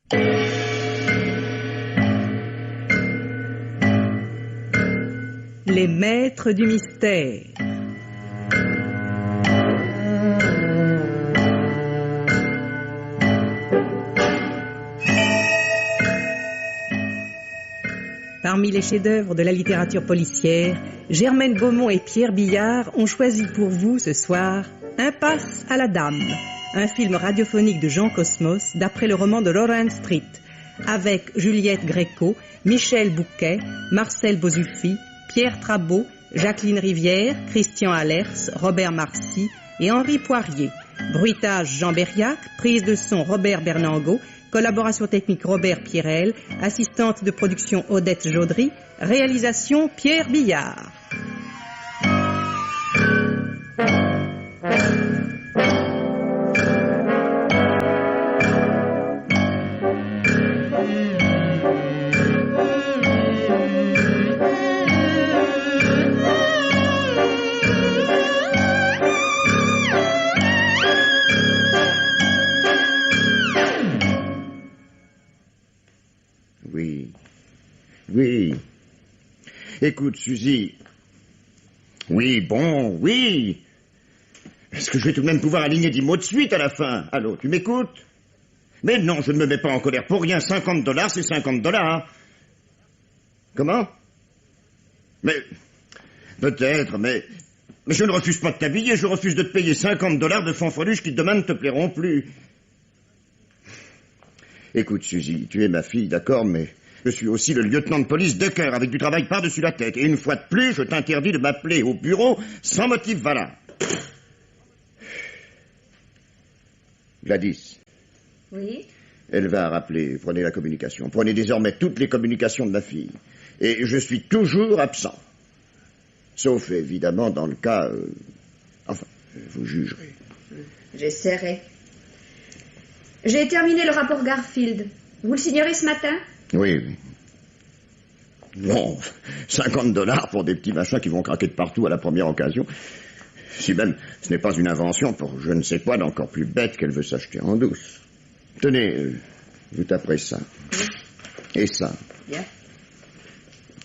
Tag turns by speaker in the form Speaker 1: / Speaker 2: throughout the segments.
Speaker 1: Les maîtres du mystère. Parmi les chefs-d'œuvre de la littérature policière, Germaine Beaumont et Pierre Billard ont choisi pour vous ce soir Impasse à la Dame, un film radiophonique de Jean Cosmos d'après le roman de Lawrence Street, avec Juliette Gréco, Michel Bouquet, Marcel Bozuffi, Pierre Trabeau, Jacqueline Rivière, Christian Allers, Robert Marcy et Henri Poirier. Bruitage Jean Berriac, prise de son Robert Bernangot, collaboration technique Robert Pierrel, assistante de production Odette Jaudry, réalisation Pierre Billard.
Speaker 2: Oui. Écoute, Suzy. Oui, bon, oui. Est-ce que je vais tout de même pouvoir aligner 10 mots de suite à la fin? Allô, tu m'écoutes? Mais non, je ne me mets pas en colère pour rien. $50, c'est $50. Comment? Mais... peut-être, mais je ne refuse pas de t'habiller. Je refuse de te payer $50 de fanfreluches qui demain ne te plairont plus. Écoute, Suzy, tu es ma fille, d'accord, mais... je suis aussi le lieutenant de police Decker, avec du travail par-dessus la tête. Et une fois de plus, je t'interdis de m'appeler au bureau sans motif valable. Gladys.
Speaker 3: Oui?
Speaker 2: Elle va rappeler. Prenez la communication. Prenez désormais toutes les communications de ma fille. Et je suis toujours absent. Sauf, évidemment, dans le cas... enfin, vous jugerez.
Speaker 3: J'essaierai. J'ai terminé le rapport Garfield. Vous le signerez ce matin?
Speaker 2: Oui. Bon, $50 pour des petits machins qui vont craquer de partout à la première occasion. Si même ce n'est pas une invention pour je ne sais quoi d'encore plus bête qu'elle veut s'acheter en douce. Tenez, vous taperez ça. Oui. Et ça.
Speaker 3: Bien.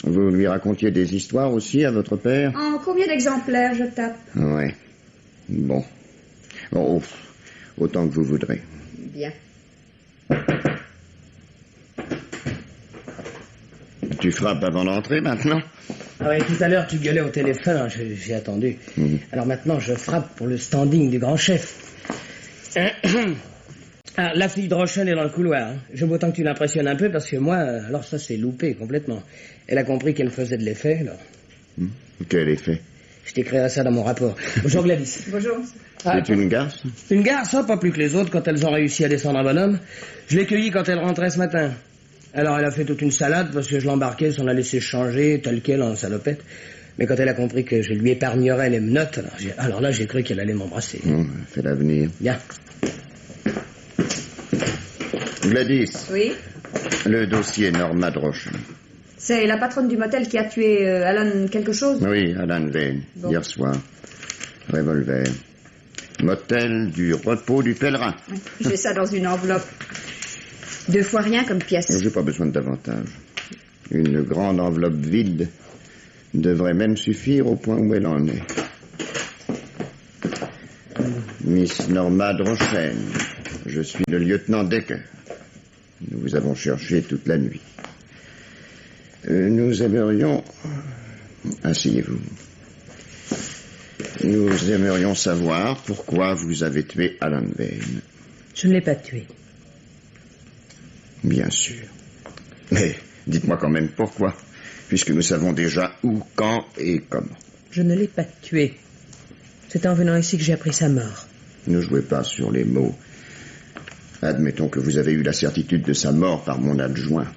Speaker 2: Vous lui racontiez des histoires aussi à votre père?
Speaker 3: En combien d'exemplaires je tape?
Speaker 2: Ouais. Bon. Oh, autant que vous voudrez.
Speaker 3: Bien.
Speaker 2: Tu frappes avant d'entrer, maintenant?
Speaker 4: Ah oui, tout à l'heure, tu gueulais au téléphone, hein, j'ai attendu. Alors maintenant, je frappe pour le standing du grand chef. Ah, la fille de Rochen est dans le couloir. Hein. Je veux autant que tu l'impressionnes un peu, parce que moi, alors ça, c'est loupé complètement. Elle a compris qu'elle faisait de l'effet, alors...
Speaker 2: Quel effet?
Speaker 4: Je t'écrirai ça dans mon rapport. Bonjour, Gladys.
Speaker 3: Bonjour.
Speaker 2: C'est une garce?
Speaker 4: Une garce, pas plus que les autres, quand elles ont réussi à descendre un bonhomme. Je l'ai cueillie quand elle rentrait ce matin. Alors elle a fait toute une salade parce que je l'embarquais sans la laisser changer telle quelle en salopette. Mais quand elle a compris que je lui épargnerais les menottes, alors là j'ai cru qu'elle allait m'embrasser.
Speaker 2: Fait l'avenir.
Speaker 4: Bien.
Speaker 2: Gladys.
Speaker 3: Oui?
Speaker 2: Le dossier Norma Drochen.
Speaker 3: C'est la patronne du motel qui a tué Alan quelque chose?
Speaker 2: Oui, Alan Vane, bon. Hier soir. Revolver. Motel du repos du pèlerin.
Speaker 3: J'ai ça dans une enveloppe. 2 fois rien comme pièce.
Speaker 2: J'ai pas besoin de davantage. Une grande enveloppe vide devrait même suffire au point où elle en est. Miss Norma Drochen, je suis le lieutenant Decker. Nous vous avons cherché toute la nuit. Nous aimerions... Asseyez-vous. Nous aimerions savoir pourquoi vous avez tué Alan Vane.
Speaker 1: Je ne l'ai pas tué.
Speaker 2: Bien sûr. Mais dites-moi quand même pourquoi, puisque nous savons déjà où, quand et comment.
Speaker 1: Je ne l'ai pas tué. C'est en venant ici que j'ai appris sa mort.
Speaker 2: Ne jouez pas sur les mots. Admettons que vous avez eu la certitude de sa mort par mon adjoint.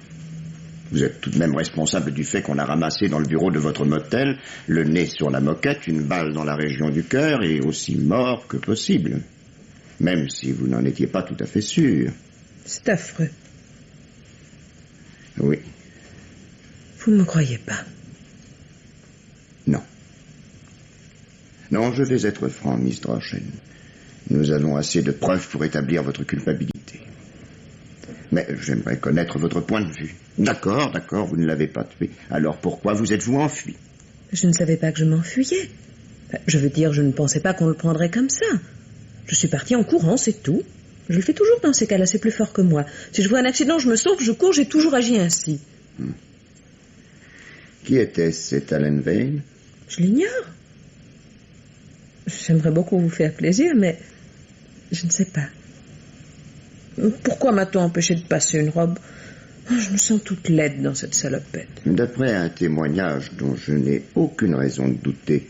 Speaker 2: Vous êtes tout de même responsable du fait qu'on a ramassé dans le bureau de votre motel, le nez sur la moquette, une balle dans la région du cœur et aussi mort que possible. Même si vous n'en étiez pas tout à fait sûr.
Speaker 1: C'est affreux.
Speaker 2: Oui.
Speaker 1: Vous ne me croyez pas?
Speaker 2: Non. Non, je vais être franc, Miss Drochen. Nous avons assez de preuves pour établir votre culpabilité. Mais j'aimerais connaître votre point de vue. D'accord, vous ne l'avez pas tué. Alors pourquoi vous êtes-vous enfui?
Speaker 1: Je ne savais pas que je m'enfuyais. Je veux dire, je ne pensais pas qu'on le prendrait comme ça. Je suis partie en courant, c'est tout. Je le fais toujours dans ces cas-là, c'est plus fort que moi. Si je vois un accident, je me sauve, je cours, j'ai toujours agi ainsi.
Speaker 2: Qui était cet Alan Vane?
Speaker 1: Je l'ignore. J'aimerais beaucoup vous faire plaisir, mais je ne sais pas. Pourquoi m'a-t-on empêché de passer une robe? Je me sens toute laide dans cette salopette.
Speaker 2: D'après un témoignage dont je n'ai aucune raison de douter,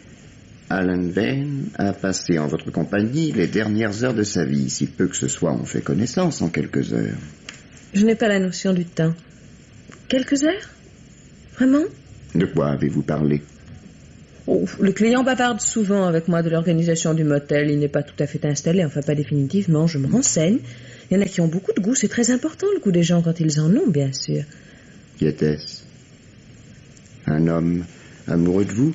Speaker 2: Alan Vane a passé en votre compagnie les dernières heures de sa vie, si peu que ce soit on fait connaissance en quelques heures.
Speaker 1: Je n'ai pas la notion du temps. Quelques heures? Vraiment?
Speaker 2: De quoi avez-vous parlé?
Speaker 1: Oh, le client bavarde souvent avec moi de l'organisation du motel. Il n'est pas tout à fait installé, enfin pas définitivement. Je me renseigne. Il y en a qui ont beaucoup de goût. C'est très important le goût des gens quand ils en ont, bien sûr.
Speaker 2: Qui était-ce? Un homme amoureux de vous?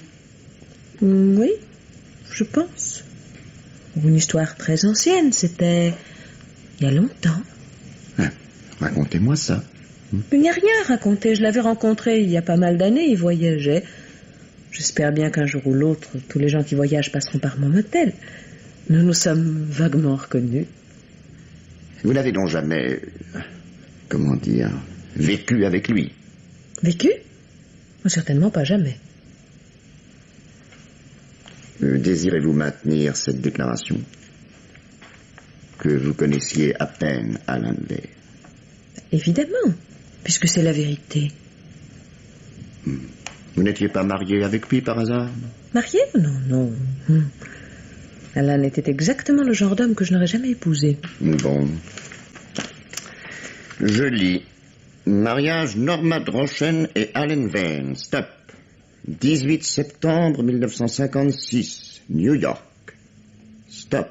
Speaker 1: Oui, je pense. Une histoire très ancienne. C'était il y a longtemps.
Speaker 2: Racontez-moi ça.
Speaker 1: Il n'y a rien à raconter. Je l'avais rencontré il y a pas mal d'années. Il voyageait. J'espère bien qu'un jour ou l'autre, tous les gens qui voyagent passeront par mon motel. Nous nous sommes vaguement reconnus.
Speaker 2: Vous n'avez donc jamais, comment dire, vécu avec lui?
Speaker 1: Vécu? Certainement pas jamais.
Speaker 2: Désirez-vous maintenir cette déclaration? Que vous connaissiez à peine Alan Vane?
Speaker 1: Évidemment, puisque c'est la vérité.
Speaker 2: Vous n'étiez pas marié avec lui par hasard?
Speaker 1: Marié? Non. Alan était exactement le genre d'homme que je n'aurais jamais épousé.
Speaker 2: Bon. Je lis. Mariage Norma Droshen et Alan Vane. Stop. 18 septembre 1956. New York. Stop.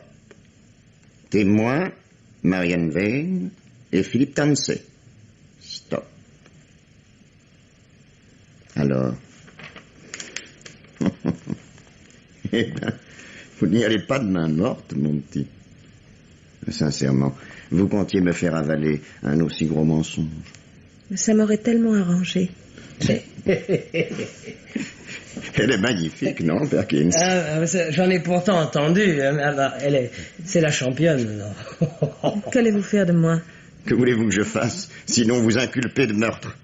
Speaker 2: Témoins, Marianne Vane et Philippe Tansey. Stop. Alors. Eh bien, vous n'y allez pas de main morte, mon petit. Sincèrement, vous comptiez me faire avaler un aussi gros mensonge.
Speaker 1: Mais ça m'aurait tellement arrangé.
Speaker 2: Elle est magnifique, non, Perkins?
Speaker 4: J'en ai pourtant entendu. C'est la championne.
Speaker 1: Qu'allez-vous faire de moi?
Speaker 2: Que voulez-vous que je fasse, sinon vous inculper de meurtre?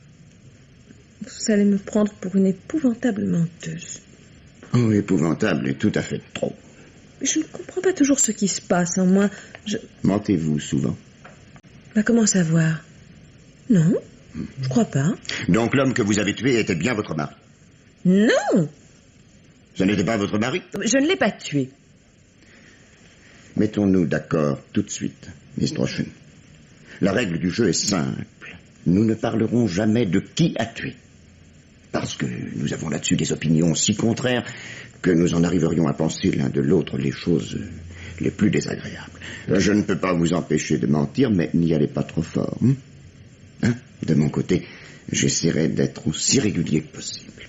Speaker 1: Vous allez me prendre pour une épouvantable menteuse.
Speaker 2: Oh, épouvantable et tout à fait trop.
Speaker 1: Mais je ne comprends pas toujours ce qui se passe en moi.
Speaker 2: Mentez-vous souvent?
Speaker 1: Comment savoir? Non, je crois pas.
Speaker 2: Donc l'homme que vous avez tué était bien votre mari?
Speaker 1: Non!
Speaker 2: Ce n'était pas votre mari?
Speaker 1: Je ne l'ai pas tué.
Speaker 2: Mettons-nous d'accord tout de suite, Miss Droshen. La règle du jeu est simple. Nous ne parlerons jamais de qui a tué. Parce que nous avons là-dessus des opinions si contraires que nous en arriverions à penser l'un de l'autre les choses les plus désagréables. Je ne peux pas vous empêcher de mentir, mais n'y allez pas trop fort. De mon côté, j'essaierai d'être aussi régulier que possible.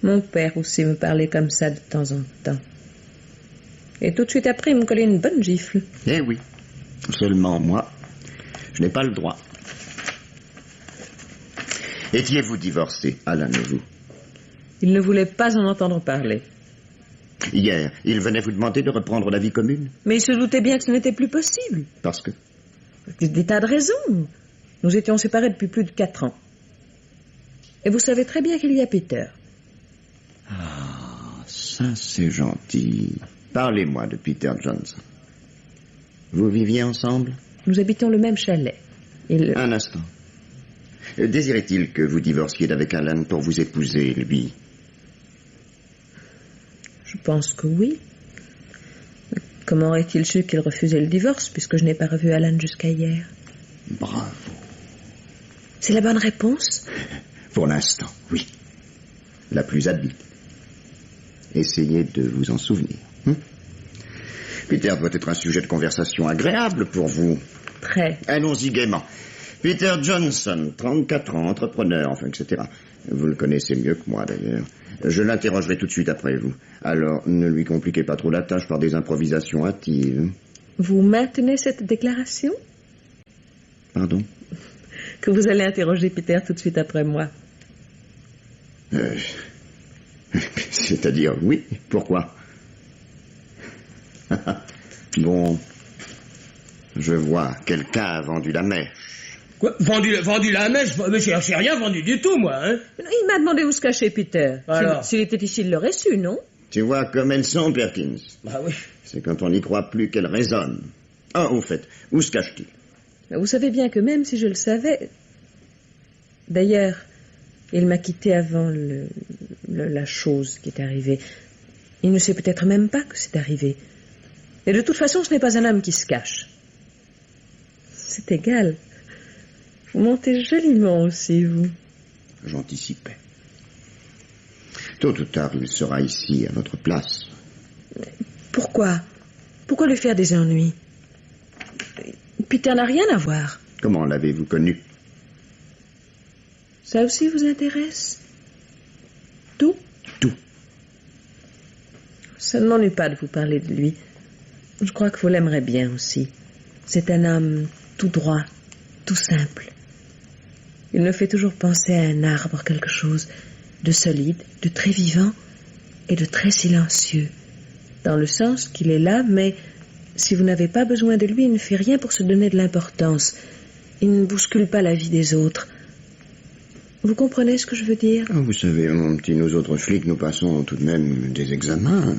Speaker 1: Mon père aussi me parlait comme ça de temps en temps. Et tout de suite après, il me collait une bonne gifle.
Speaker 2: Eh oui, seulement moi, je n'ai pas le droit. Étiez-vous divorcé, Alan et vous?
Speaker 1: Il ne voulait pas en entendre parler.
Speaker 2: Hier, il venait vous demander de reprendre la vie commune?
Speaker 1: Mais il se doutait bien que ce n'était plus possible.
Speaker 2: Parce que?
Speaker 1: Des tas de raisons. Nous étions séparés depuis plus de 4 ans. Et vous savez très bien qu'il y a Peter.
Speaker 2: Ah, ça c'est gentil. Parlez-moi de Peter Johnson. Vous viviez ensemble?
Speaker 1: Nous habitions le même chalet.
Speaker 2: Un instant. Désirait-il que vous divorciez d'avec Alan pour vous épouser, lui?
Speaker 1: Je pense que oui. Comment aurait-il su qu'il refusait le divorce, puisque je n'ai pas revu Alan jusqu'à hier?
Speaker 2: Bravo.
Speaker 1: C'est la bonne réponse?
Speaker 2: Pour l'instant, oui. La plus habile. Essayez de vous en souvenir. Peter doit être un sujet de conversation agréable pour vous.
Speaker 1: Très.
Speaker 2: Allons-y gaiement. Peter Johnson, 34 ans, entrepreneur, enfin, etc. Vous le connaissez mieux que moi, d'ailleurs. Je l'interrogerai tout de suite après vous. Alors, ne lui compliquez pas trop la tâche par des improvisations hâtives.
Speaker 1: Vous maintenez cette déclaration?
Speaker 2: Pardon?
Speaker 1: que vous allez interroger Peter tout de suite après moi.
Speaker 2: C'est-à-dire, oui, pourquoi? Bon, je vois, quelqu'un a vendu la mèche.
Speaker 4: Quoi? Vendu la mèche? Mais j'ai rien vendu du tout, moi, hein.
Speaker 1: Il m'a demandé où se cachait Peter.
Speaker 4: Alors?
Speaker 1: S'il était ici, il l'aurait su, non?
Speaker 2: Tu vois comme elles sont, Perkins.
Speaker 4: Bah oui.
Speaker 2: C'est quand on n'y croit plus qu'elles résonnent. Ah, au fait, où se cache-t-il?
Speaker 1: Vous savez bien que même si je le savais... D'ailleurs, il m'a quitté avant la chose qui est arrivée. Il ne sait peut-être même pas que c'est arrivé. Et de toute façon, ce n'est pas un homme qui se cache. C'est égal. Vous montez joliment aussi, vous.
Speaker 2: J'anticipais. Tôt ou tard, il sera ici, à notre place.
Speaker 1: Pourquoi? Pourquoi lui faire des ennuis? Peter n'a rien à voir.
Speaker 2: Comment l'avez-vous connu?
Speaker 1: Ça aussi vous intéresse? Tout?
Speaker 2: Tout.
Speaker 1: Ça ne m'ennuie pas de vous parler de lui. Je crois que vous l'aimerez bien aussi. C'est un homme tout droit, tout simple. Il me fait toujours penser à un arbre, quelque chose de solide, de très vivant et de très silencieux. Dans le sens qu'il est là, mais si vous n'avez pas besoin de lui, il ne fait rien pour se donner de l'importance. Il ne bouscule pas la vie des autres. Vous comprenez ce que je veux dire?
Speaker 2: Ah, vous savez, mon petit, nous autres flics, nous passons tout de même des examens.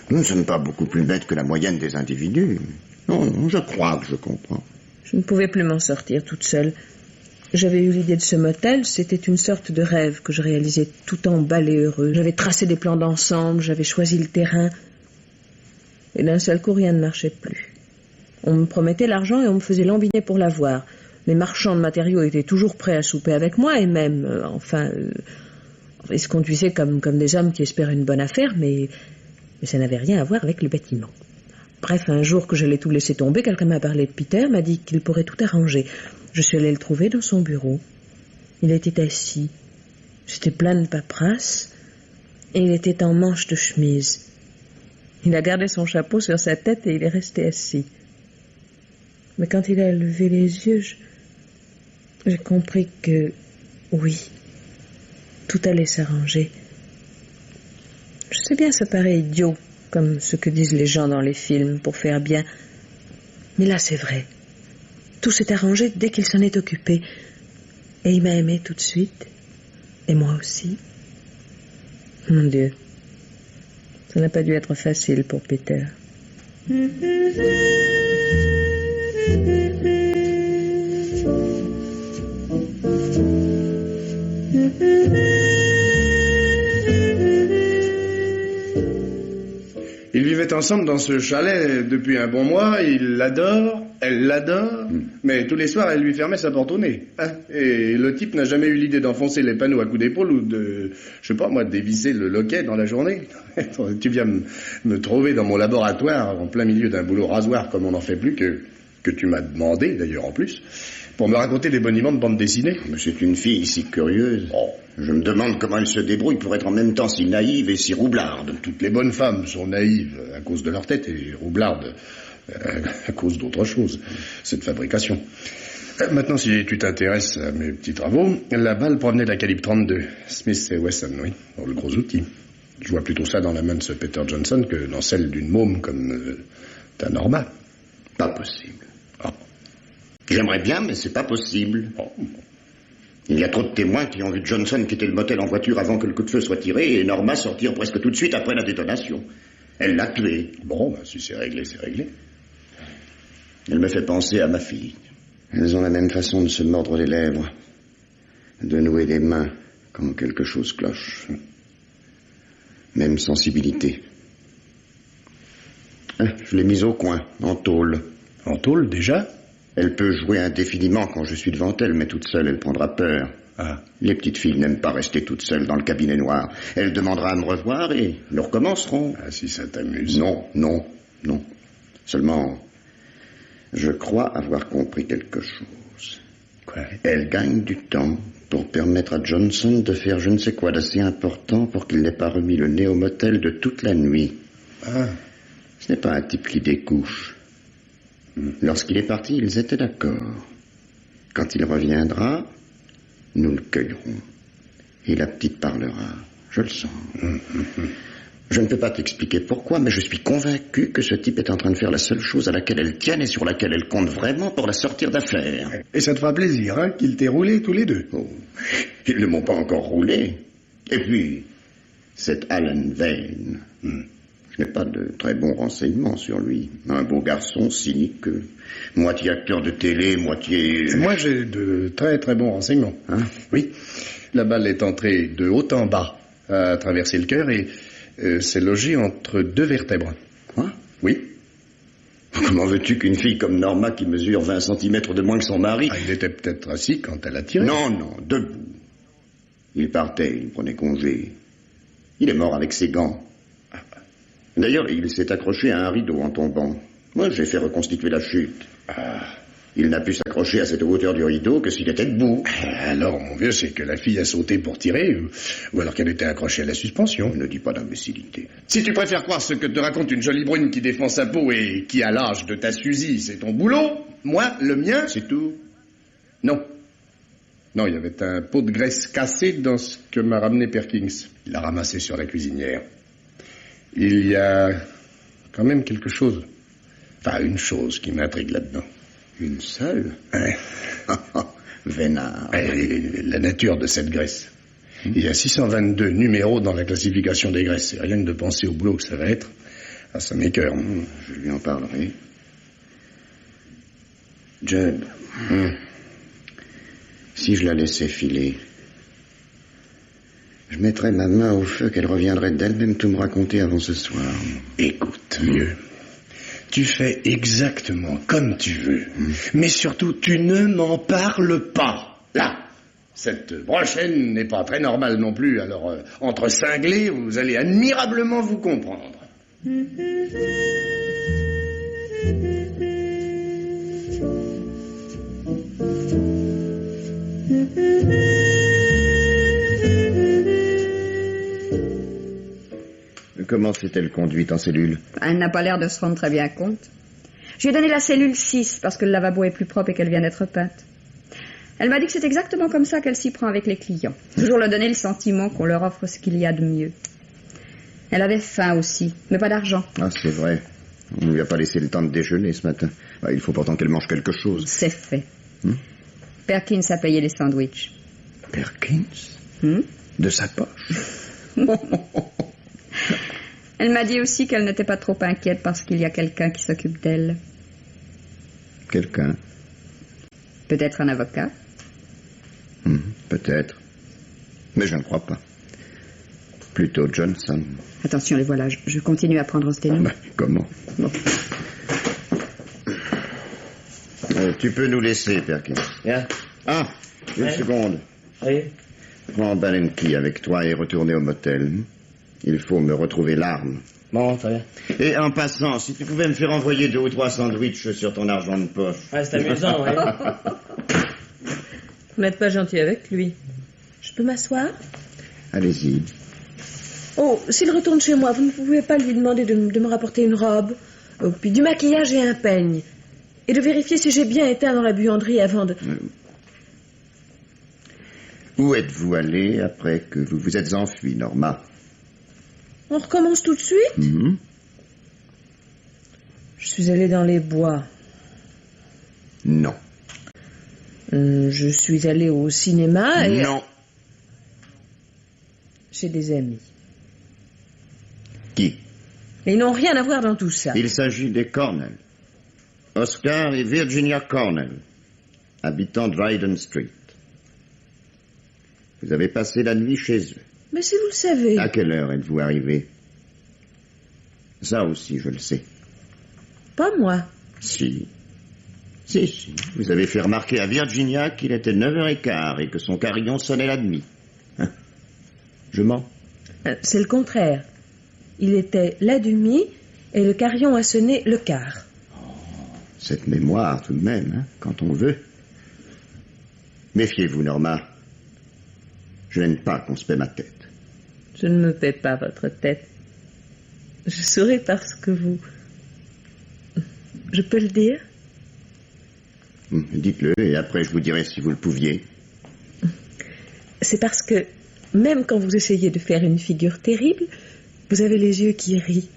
Speaker 2: Nous ne sommes pas beaucoup plus bêtes que la moyenne des individus. Non, je crois que je comprends.
Speaker 1: Je ne pouvais plus m'en sortir toute seule. J'avais eu l'idée de ce motel, c'était une sorte de rêve que je réalisais tout emballé heureux. J'avais tracé des plans d'ensemble, j'avais choisi le terrain. Et d'un seul coup, rien ne marchait plus. On me promettait l'argent et on me faisait lambiner pour l'avoir. Les marchands de matériaux étaient toujours prêts à souper avec moi et même, ils se conduisaient comme des hommes qui espèrent une bonne affaire, mais ça n'avait rien à voir avec le bâtiment. Bref, un jour que je l'ai tout laissé tomber, quelqu'un m'a parlé de Peter, m'a dit qu'il pourrait tout arranger. Je suis allée le trouver dans son bureau. Il était assis. J'étais plein de paperasse et il était en manche de chemise. Il a gardé son chapeau sur sa tête et il est resté assis. Mais quand il a levé les yeux, j'ai compris que, oui, tout allait s'arranger. Je sais bien, ça paraît idiot, comme ce que disent les gens dans les films, pour faire bien. Mais là, c'est vrai. Tout s'est arrangé dès qu'il s'en est occupé. Et il m'a aimé tout de suite. Et moi aussi. Mon Dieu. Ça n'a pas dû être facile pour Peter.
Speaker 5: Ils vivaient ensemble dans ce chalet depuis un bon mois, il l'adore, elle l'adore, mais tous les soirs elle lui fermait sa porte au nez. Hein, et le type n'a jamais eu l'idée d'enfoncer les panneaux à coups d'épaule ou de, je sais pas moi, de dévisser le loquet dans la journée. Tu viens me trouver dans mon laboratoire en plein milieu d'un boulot rasoir comme on n'en fait plus, que tu m'as demandé d'ailleurs en plus, pour me raconter des boniments de bande dessinée.
Speaker 2: Mais c'est une fille si curieuse.
Speaker 5: Oh.
Speaker 2: Je me demande comment elle se débrouille pour être en même temps si naïve et si roublarde.
Speaker 5: Toutes les bonnes femmes sont naïves à cause de leur tête et roublardes à cause d'autre chose, cette fabrication. Maintenant, si tu t'intéresses à mes petits travaux, la balle provenait de la calibre 32, Smith et Wesson, oui, dans le gros outil. Je vois plutôt ça dans la main de ce Peter Johnson que dans celle d'une môme comme ta Norma.
Speaker 2: Pas possible.
Speaker 5: Oh.
Speaker 2: J'aimerais bien, mais c'est pas possible.
Speaker 5: Oh.
Speaker 2: Il y a trop de témoins qui ont vu Johnson quitter le motel en voiture avant que le coup de feu soit tiré et Norma sortir presque tout de suite après la détonation. Elle l'a tué.
Speaker 5: Bon, ben, si c'est réglé, c'est réglé.
Speaker 2: Elle me fait penser à ma fille. Elles ont la même façon de se mordre les lèvres, de nouer les mains quand quelque chose cloche. Même sensibilité. Je l'ai mise au coin, en tôle.
Speaker 5: En tôle, déjà ?
Speaker 2: Elle peut jouer indéfiniment quand je suis devant elle, mais toute seule, elle prendra peur.
Speaker 5: Ah.
Speaker 2: Les petites filles n'aiment pas rester toutes seules dans le cabinet noir. Elle demandera à me revoir et nous recommencerons.
Speaker 5: Ah, si ça t'amuse.
Speaker 2: Non. Seulement, je crois avoir compris quelque chose.
Speaker 5: Quoi ?
Speaker 2: Elle gagne du temps pour permettre à Johnson de faire je ne sais quoi d'assez important pour qu'il n'ait pas remis le nez au motel de toute la nuit.
Speaker 5: Ah.
Speaker 2: Ce n'est pas un type qui découche. Lorsqu'il est parti, ils étaient d'accord. Quand il reviendra, nous le cueillerons. Et la petite parlera. Je le sens. Je ne peux pas t'expliquer pourquoi, mais je suis convaincu que ce type est en train de faire la seule chose à laquelle elle tienne et sur laquelle elle compte vraiment pour la sortir d'affaire.
Speaker 5: Et ça te fera plaisir, hein, qu'ils t'aient roulé tous les deux.
Speaker 2: Oh, ils ne m'ont pas encore roulé. Et puis, cet Alan Vane, je n'ai pas de très bons renseignements sur lui. Un beau garçon cynique, moitié acteur de télé, moitié...
Speaker 5: Moi, j'ai de très très bons renseignements.
Speaker 2: Hein?
Speaker 5: Oui. La balle est entrée de haut en bas, a traversé le cœur et s'est logée entre deux vertèbres.
Speaker 2: Quoi?
Speaker 5: Oui.
Speaker 2: Comment veux-tu qu'une fille comme Norma, qui mesure 20 cm de moins que son mari...
Speaker 5: Ah, il était peut-être assis quand elle a tiré.
Speaker 2: Non, debout. Il partait, il prenait congé. Il est mort avec ses gants. D'ailleurs, il s'est accroché à un rideau en tombant. Moi, j'ai fait reconstituer la chute. Il n'a pu s'accrocher à cette hauteur du rideau que s'il était debout.
Speaker 5: Alors, mon vieux, c'est que la fille a sauté pour tirer, ou alors qu'elle était accrochée à la suspension.
Speaker 2: Ne dis pas d'imbécilité.
Speaker 5: Si tu préfères croire ce que te raconte une jolie brune qui défend sa peau et qui a l'âge de ta Suzy, c'est ton boulot, moi, le mien, c'est tout. Non. Non, il y avait un pot de graisse cassé dans ce que m'a ramené Perkins. Il l'a ramassé sur la cuisinière. Il y a quand même quelque chose. Enfin, une chose qui m'intrigue là-dedans.
Speaker 2: Une seule?
Speaker 5: Ouais.
Speaker 2: Vénard.
Speaker 5: La nature de cette graisse. Il y a 622 numéros dans la classification des graisses. C'est rien que de penser au boulot que ça va être. Ah, ça m'écoeure.
Speaker 2: Je lui en parlerai. Judd, si je la laissais filer, je mettrais ma main au feu qu'elle reviendrait d'elle-même tout me raconter avant ce soir.
Speaker 5: Écoute, vieux, tu fais exactement comme tu veux. Mais surtout, tu ne m'en parles pas. Là, cette prochaine n'est pas très normale non plus. Alors, entre cinglés, vous allez admirablement vous comprendre.
Speaker 2: Comment s'est-elle conduite en cellule?
Speaker 3: Elle n'a pas l'air de se rendre très bien compte. Je lui ai donné la cellule 6 parce que le lavabo est plus propre et qu'elle vient d'être peinte. Elle m'a dit que c'est exactement comme ça qu'elle s'y prend avec les clients. Toujours leur donner le sentiment qu'on leur offre ce qu'il y a de mieux. Elle avait faim aussi, mais pas d'argent.
Speaker 2: Ah, c'est vrai. On ne lui a pas laissé le temps de déjeuner ce matin. Il faut pourtant qu'elle mange quelque chose.
Speaker 3: C'est fait. Perkins a payé les sandwichs.
Speaker 2: Perkins? De sa poche?
Speaker 3: Elle m'a dit aussi qu'elle n'était pas trop inquiète parce qu'il y a quelqu'un qui s'occupe d'elle.
Speaker 2: Quelqu'un?
Speaker 3: Peut-être un avocat?
Speaker 2: Peut-être. Mais je ne crois pas. Plutôt Johnson.
Speaker 3: Attention, les voilà. Je continue à prendre un sténo.
Speaker 2: Comment?
Speaker 3: Bon.
Speaker 2: Tu peux nous laisser, Perkins.
Speaker 4: Bien.
Speaker 2: Ah, une seconde.
Speaker 4: Oui.
Speaker 2: Prends Balenki avec toi et retournez au motel. Il faut me retrouver l'arme.
Speaker 4: Bon, très bien.
Speaker 2: Et en passant, si tu pouvais me faire envoyer 2 ou 3 sandwichs sur ton argent de poche.
Speaker 4: Ouais, c'est amusant, oui.
Speaker 1: Vous n'êtes pas gentil avec lui. Je peux m'asseoir?
Speaker 2: Allez-y.
Speaker 1: Oh, s'il retourne chez moi, vous ne pouvez pas lui demander de me rapporter une robe, puis du maquillage et un peigne, et de vérifier si j'ai bien éteint dans la buanderie avant de...
Speaker 2: Où êtes-vous allé après que vous vous êtes enfui, Norma?
Speaker 1: On recommence tout de suite? Je suis allée dans les bois.
Speaker 2: Non.
Speaker 1: Je suis allée au cinéma et...
Speaker 2: Non.
Speaker 1: Chez des amis.
Speaker 2: Qui?
Speaker 1: Mais ils n'ont rien à voir dans tout ça.
Speaker 2: Il s'agit des Cornell. Oscar et Virginia Cornell, habitants de Dryden Street. Vous avez passé la nuit chez eux.
Speaker 1: Mais si vous le savez...
Speaker 2: À quelle heure êtes-vous arrivé? Ça aussi, je le sais.
Speaker 1: Pas moi.
Speaker 2: Si. Si. Vous avez fait remarquer à Virginia qu'il était 9h15 et que son carillon sonnait la demi. Hein? Je mens?
Speaker 1: C'est le contraire. Il était la demi et le carillon a sonné le quart.
Speaker 2: Cette mémoire, tout de même, hein, quand on veut. Méfiez-vous, Norma. Je n'aime pas qu'on se paie ma tête.
Speaker 1: Je ne me paie pas votre tête. Je saurai parce que vous... Je peux le dire?
Speaker 2: Dites-le, et après je vous dirai si vous le pouviez.
Speaker 1: C'est parce que, même quand vous essayez de faire une figure terrible, vous avez les yeux qui rient.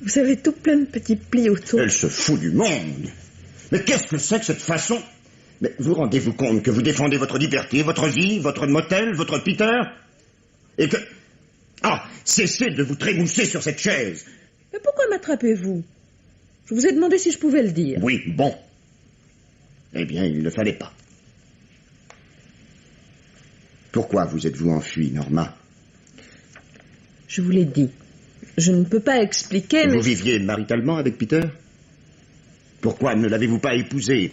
Speaker 1: Vous avez tout plein de petits plis autour.
Speaker 2: Elle se fout du monde. Mais qu'est-ce que c'est que cette façon? Mais vous rendez-vous compte que vous défendez votre liberté, votre vie, votre motel, votre Peter? Et que... Ah, cessez de vous trémousser sur cette chaise.
Speaker 1: Mais pourquoi m'attrapez-vous? Je vous ai demandé si je pouvais le dire.
Speaker 2: Oui, bon. Eh bien, il ne fallait pas. Pourquoi vous êtes-vous enfui, Norma?
Speaker 1: Je vous l'ai dit. Je ne peux pas expliquer, mais...
Speaker 2: Vous viviez maritalement avec Peter? Pourquoi ne l'avez-vous pas épousé?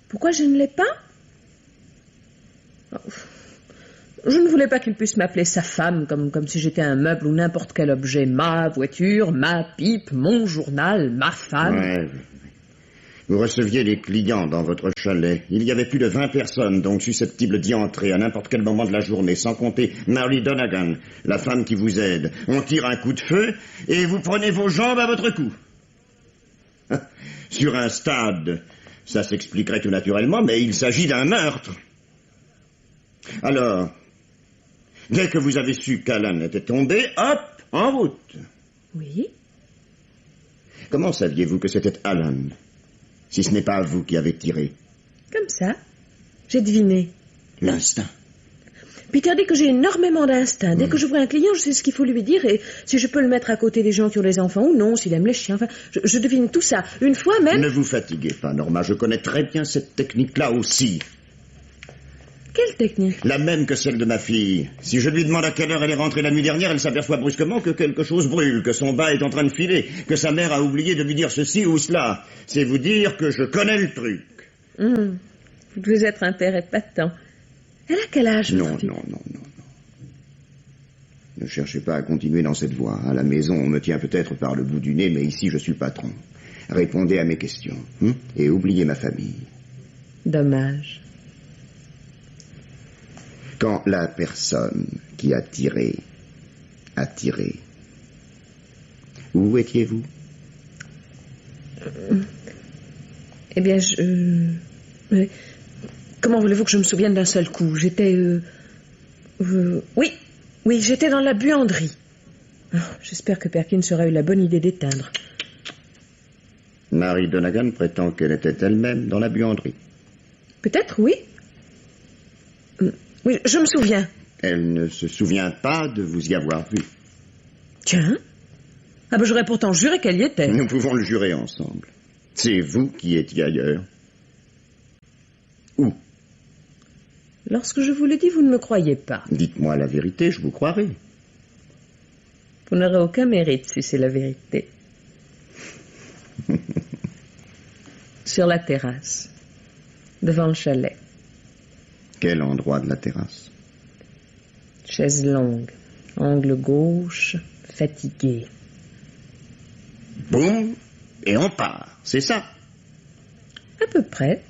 Speaker 1: Pourquoi je ne l'ai pas? Je ne voulais pas qu'il puisse m'appeler sa femme, comme si j'étais un meuble ou n'importe quel objet. Ma voiture, ma pipe, mon journal, ma femme.
Speaker 2: Ouais. Vous receviez les clients dans votre chalet. Il y avait plus de 20 personnes, donc susceptibles d'y entrer à n'importe quel moment de la journée, sans compter Mary Donegan, la femme qui vous aide. On tire un coup de feu et vous prenez vos jambes à votre cou. Sur un stade, ça s'expliquerait tout naturellement, mais il s'agit d'un meurtre. Alors, dès que vous avez su qu'Alan était tombé, hop, en route.
Speaker 1: Oui.
Speaker 2: Comment saviez-vous que c'était Alan, si ce n'est pas vous qui avez tiré?
Speaker 1: Comme ça. J'ai deviné.
Speaker 2: L'instinct.
Speaker 1: Peter dit que j'ai énormément d'instinct. Dès que je vois un client, je sais ce qu'il faut lui dire et si je peux le mettre à côté des gens qui ont des enfants ou non, s'il aime les chiens. Enfin, je devine tout ça. Une fois même...
Speaker 2: Ne vous fatiguez pas, Norma. Je connais très bien cette technique-là aussi.
Speaker 1: Quelle technique?
Speaker 2: La même que celle de ma fille. Si je lui demande à quelle heure elle est rentrée la nuit dernière, elle s'aperçoit brusquement que quelque chose brûle, que son bas est en train de filer, que sa mère a oublié de lui dire ceci ou cela. C'est vous dire que je connais le truc.
Speaker 1: Vous devez être un père épatant. Elle a quel âge?
Speaker 2: Non. Ne cherchez pas à continuer dans cette voie. À la maison, on me tient peut-être par le bout du nez, mais ici, je suis patron. Répondez à mes questions. Et oubliez ma famille.
Speaker 1: Dommage.
Speaker 2: Quand la personne qui a tiré, où étiez-vous?
Speaker 1: Eh bien, mais comment voulez-vous que je me souvienne d'un seul coup? J'étais... Oui, j'étais dans la buanderie. Oh, j'espère que Perkins aura eu la bonne idée d'éteindre.
Speaker 2: Mary Donegan prétend qu'elle était elle-même dans la buanderie.
Speaker 1: Peut-être, oui. Oui, je me souviens.
Speaker 2: Elle ne se souvient pas de vous y avoir vu.
Speaker 1: Tiens. Ah ben j'aurais pourtant juré qu'elle y était.
Speaker 2: Nous pouvons le jurer ensemble. C'est vous qui étiez ailleurs. Où?
Speaker 1: Lorsque je vous le dis, vous ne me croyez pas.
Speaker 2: Dites-moi la vérité, je vous croirai.
Speaker 1: Vous n'aurez aucun mérite si c'est la vérité. Sur la terrasse, devant le chalet.
Speaker 2: Quel endroit de la terrasse?
Speaker 1: Chaise longue, angle gauche, fatigué.
Speaker 2: Boum, et on part, c'est ça?
Speaker 1: À peu près.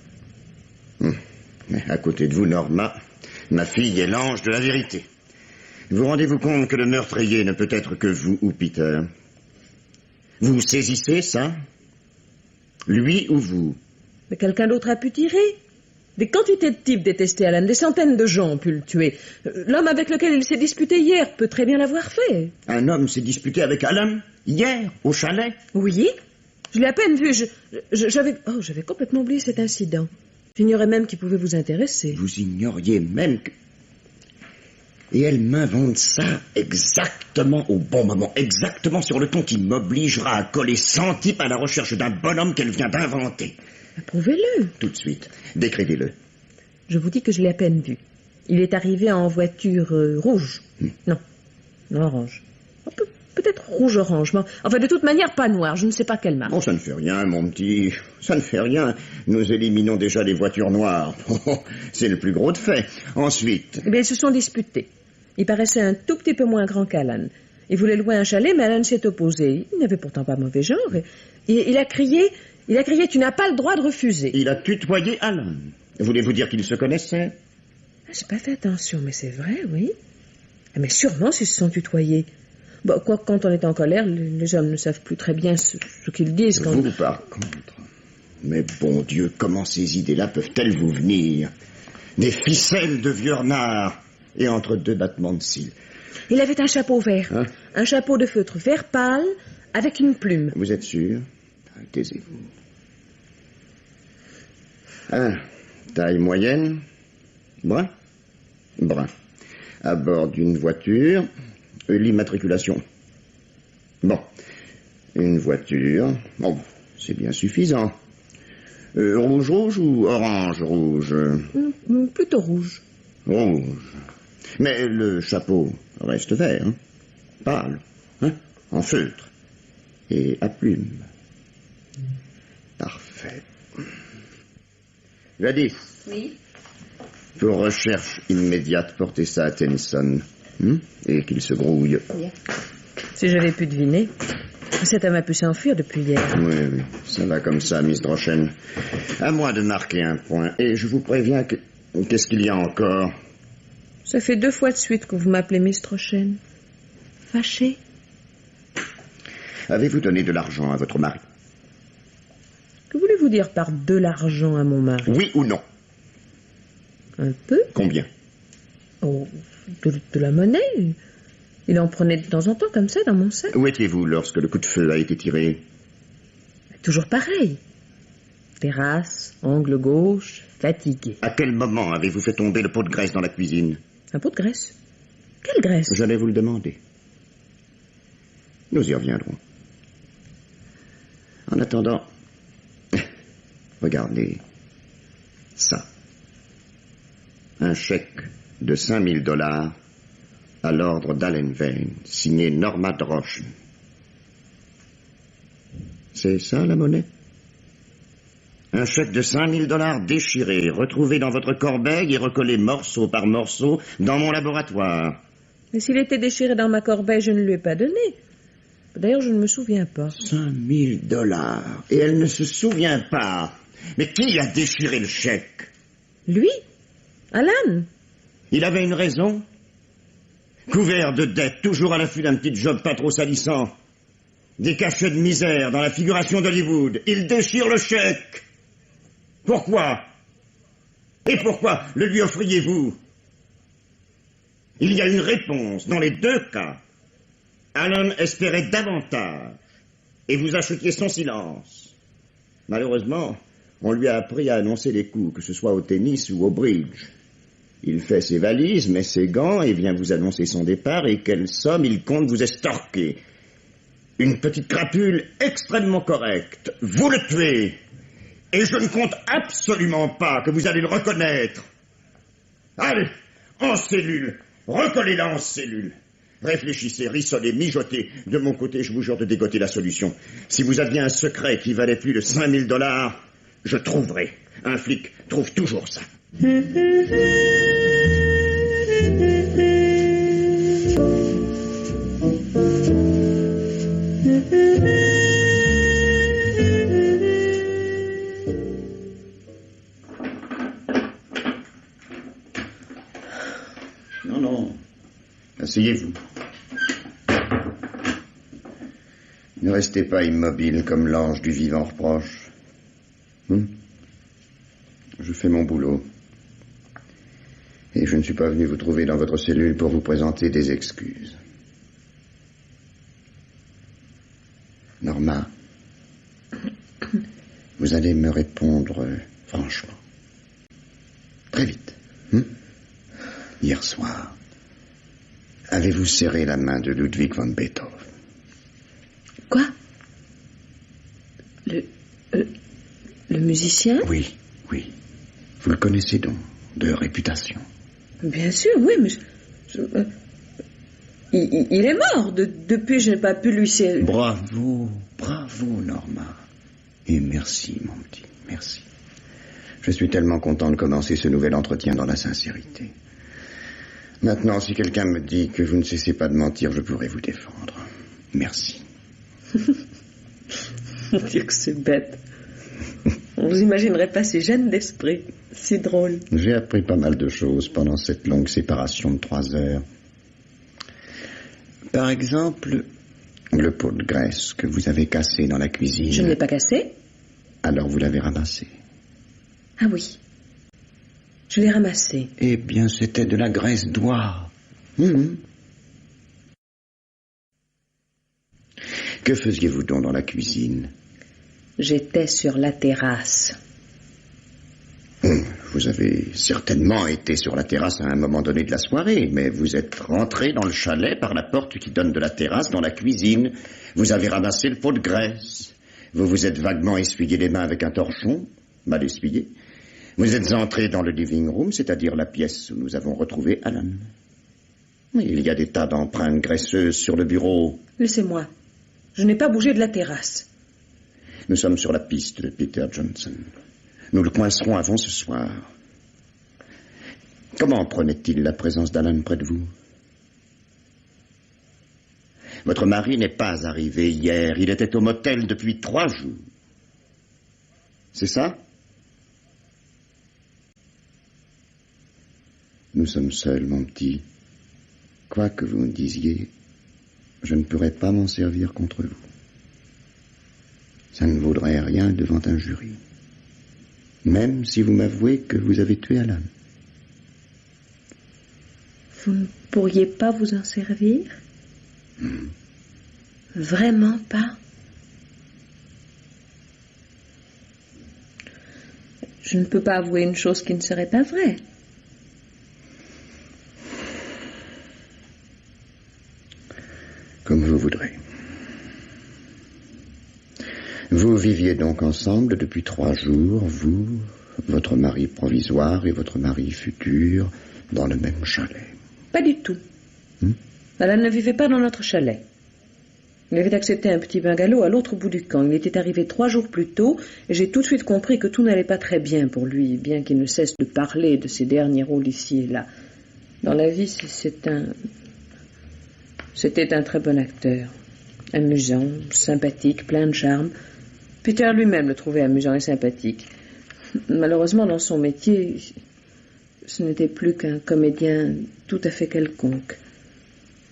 Speaker 2: Mais à côté de vous, Norma, ma fille est l'ange de la vérité. Vous rendez-vous compte que le meurtrier ne peut être que vous ou Peter? Vous saisissez ça? Lui ou vous?
Speaker 1: Mais quelqu'un d'autre a pu tirer. Des quantités de types détestaient Alan, des centaines de gens ont pu le tuer. L'homme avec lequel il s'est disputé hier peut très bien l'avoir fait.
Speaker 2: Un homme s'est disputé avec Alan, hier, au chalet?
Speaker 1: Oui, je l'ai à peine vu. J'avais complètement oublié cet incident. J'ignorais même qu'il pouvait vous intéresser.
Speaker 2: Vous ignoriez même que... Et elle m'invente ça exactement au bon moment, exactement sur le ton qui m'obligera à coller 100 types à la recherche d'un bonhomme qu'elle vient d'inventer.
Speaker 1: Prouvez-le.
Speaker 2: Tout de suite. Décrivez-le.
Speaker 1: Je vous dis que je l'ai à peine vu. Il est arrivé en voiture rouge. Non, orange. Peut-être rouge-orange. Enfin, de toute manière, pas noir. Je ne sais pas quelle marque.
Speaker 2: Oh, ça ne fait rien, mon petit. Ça ne fait rien. Nous éliminons déjà les voitures noires. C'est le plus gros de fait. Ensuite...
Speaker 1: Eh bien, ils se sont disputés. Il paraissait un tout petit peu moins grand qu'Alan. Il voulait louer un chalet, mais Alan s'est opposé. Il n'avait pourtant pas mauvais genre. Il a crié, tu n'as pas le droit de refuser.
Speaker 2: Il a tutoyé Alan. Voulez-vous dire qu'ils se connaissaient?
Speaker 1: J'ai pas fait attention, mais c'est vrai, oui. Mais sûrement s'ils se sont tutoyés. Bon, quand on est en colère, les hommes ne savent plus très bien ce qu'ils disent.
Speaker 2: Vous, par contre, Mais bon Dieu, comment ces idées-là peuvent-elles vous venir? Des ficelles de vieux renard et entre deux battements de cils.
Speaker 6: Il avait un chapeau vert.
Speaker 2: Hein?
Speaker 6: Un chapeau de feutre vert pâle avec une plume.
Speaker 2: Vous êtes sûr? Taisez-vous. Taille moyenne? Brun? Brun. À bord d'une voiture. L'immatriculation. Bon. Une voiture. Bon, c'est bien suffisant. Rouge ou orange-rouge?
Speaker 6: Plutôt rouge.
Speaker 2: Rouge. Mais le chapeau reste vert, hein? Pâle, hein? En feutre. Et à plume. Parfait. Gladys.
Speaker 3: Oui.
Speaker 2: Pour recherche immédiate, portez ça à Tennyson. Et qu'il se grouille.
Speaker 3: Bien.
Speaker 6: Si j'avais pu deviner. Cet homme a pu s'enfuir depuis hier.
Speaker 2: Oui, ça va comme ça, Miss Drochen. À moi de marquer un point. Et je vous préviens que... Qu'est-ce qu'il y a encore?
Speaker 6: Ça fait 2 fois de suite que vous m'appelez Miss Trochen. Fâché?
Speaker 2: Avez-vous donné de l'argent à votre mari?
Speaker 6: Que voulez-vous dire par de l'argent à mon mari?
Speaker 2: Oui ou non?
Speaker 6: Un peu?
Speaker 2: Combien?
Speaker 6: Oh, de la monnaie. Il en prenait de temps en temps comme ça dans mon sac.
Speaker 2: Où étiez-vous lorsque le coup de feu a été tiré?
Speaker 6: Toujours pareil. Terrasse, angle gauche, fatigué.
Speaker 2: À quel moment avez-vous fait tomber le pot de graisse dans la cuisine?
Speaker 6: Un pot de graisse? Quelle graisse?
Speaker 2: J'allais vous le demander. Nous y reviendrons. En attendant, regardez ça. Un chèque de $5000 à l'ordre d'Allen Vane, signé Norma Drochen. C'est ça, la monnaie? Un chèque de $5000 déchiré, retrouvé dans votre corbeille et recollé morceau par morceau dans mon laboratoire.
Speaker 6: Mais s'il était déchiré dans ma corbeille, je ne lui ai pas donné. D'ailleurs, je ne me souviens pas.
Speaker 2: $5000. Et elle ne se souvient pas. Mais qui a déchiré le chèque?
Speaker 6: Lui? Alan?
Speaker 2: Il avait une raison? Couvert de dettes, toujours à l'affût d'un petit job pas trop salissant. Des cachets de misère dans la figuration d'Hollywood. Il déchire le chèque. Pourquoi? Et pourquoi le lui offriez-vous? Il y a une réponse dans les 2 cas. Alan espérait davantage, et vous achetiez son silence. Malheureusement, on lui a appris à annoncer les coups, que ce soit au tennis ou au bridge. Il fait ses valises, met ses gants, et vient vous annoncer son départ, et quelle somme il compte vous estorquer. Une petite crapule extrêmement correcte. Vous le tuez. Et je ne compte absolument pas que vous allez le reconnaître. Allez, en cellule. Recollez-la en cellule. Réfléchissez, rissolez, mijotez. De mon côté, je vous jure de dégoter la solution. Si vous aviez un secret qui valait plus de $5000, je trouverai. Un flic trouve toujours ça. Non. Asseyez-vous. Ne restez pas immobile comme l'ange du vivant reproche. Je fais mon boulot. Et je ne suis pas venu vous trouver dans votre cellule pour vous présenter des excuses. Norma, vous allez me répondre franchement. Très vite. Hier soir, avez-vous serré la main de Ludwig von Beethoven?
Speaker 6: Quoi? Le musicien?
Speaker 2: Oui. Vous le connaissez donc, de réputation.
Speaker 6: Bien sûr, oui, mais... Il est mort. Depuis, je n'ai pas pu lui serrer...
Speaker 2: Bravo, Norma. Et merci, mon petit, merci. Je suis tellement content de commencer ce nouvel entretien dans la sincérité. Maintenant, si quelqu'un me dit que vous ne cessez pas de mentir, je pourrai vous défendre. Merci.
Speaker 6: Mon Dieu, que c'est bête. On vous imaginerait pas si jeune d'esprit. Si drôle.
Speaker 2: J'ai appris pas mal de choses pendant cette longue séparation de 3 heures. Par exemple, le pot de graisse que vous avez cassé dans la cuisine.
Speaker 6: Je ne l'ai pas cassé.
Speaker 2: Alors vous l'avez ramassé.
Speaker 6: Ah oui. Je l'ai ramassé.
Speaker 2: Eh bien, c'était de la graisse d'oie. Que faisiez-vous donc dans la cuisine?
Speaker 6: J'étais sur la terrasse.
Speaker 2: Vous avez certainement été sur la terrasse à un moment donné de la soirée, mais vous êtes rentré dans le chalet par la porte qui donne de la terrasse dans la cuisine. Vous avez ramassé le pot de graisse. Vous vous êtes vaguement essuyé les mains avec un torchon, mal essuyé. Vous êtes entré dans le living room, c'est-à-dire la pièce où nous avons retrouvé Alan. Oui, il y a des tas d'empreintes graisseuses sur le bureau.
Speaker 6: Laissez-moi. Je n'ai pas bougé de la terrasse.
Speaker 2: Nous sommes sur la piste de Peter Johnson. Nous le coincerons avant ce soir. Comment prenait-il la présence d'Alan près de vous? Votre mari n'est pas arrivé hier. Il était au motel depuis 3 jours. C'est ça? Nous sommes seuls, mon petit. Quoi que vous me disiez, je ne pourrais pas m'en servir contre vous. Ça ne vaudrait rien devant un jury. Même si vous m'avouez que vous avez tué Alan.
Speaker 6: Vous ne pourriez pas vous en servir? Vraiment pas? Je ne peux pas avouer une chose qui ne serait pas vraie.
Speaker 2: Comme vous voudrez. Vous viviez donc ensemble depuis 3 jours, vous, votre mari provisoire et votre mari futur, dans le même chalet.
Speaker 6: Pas du tout. Alan ne vivait pas dans notre chalet. Il avait accepté un petit bungalow à l'autre bout du camp. Il était arrivé 3 jours plus tôt et j'ai tout de suite compris que tout n'allait pas très bien pour lui, bien qu'il ne cesse de parler de ses derniers rôles ici et là. Dans la vie, c'était un très bon acteur. Amusant, sympathique, plein de charme. Peter lui-même le trouvait amusant et sympathique. Malheureusement, dans son métier, ce n'était plus qu'un comédien tout à fait quelconque.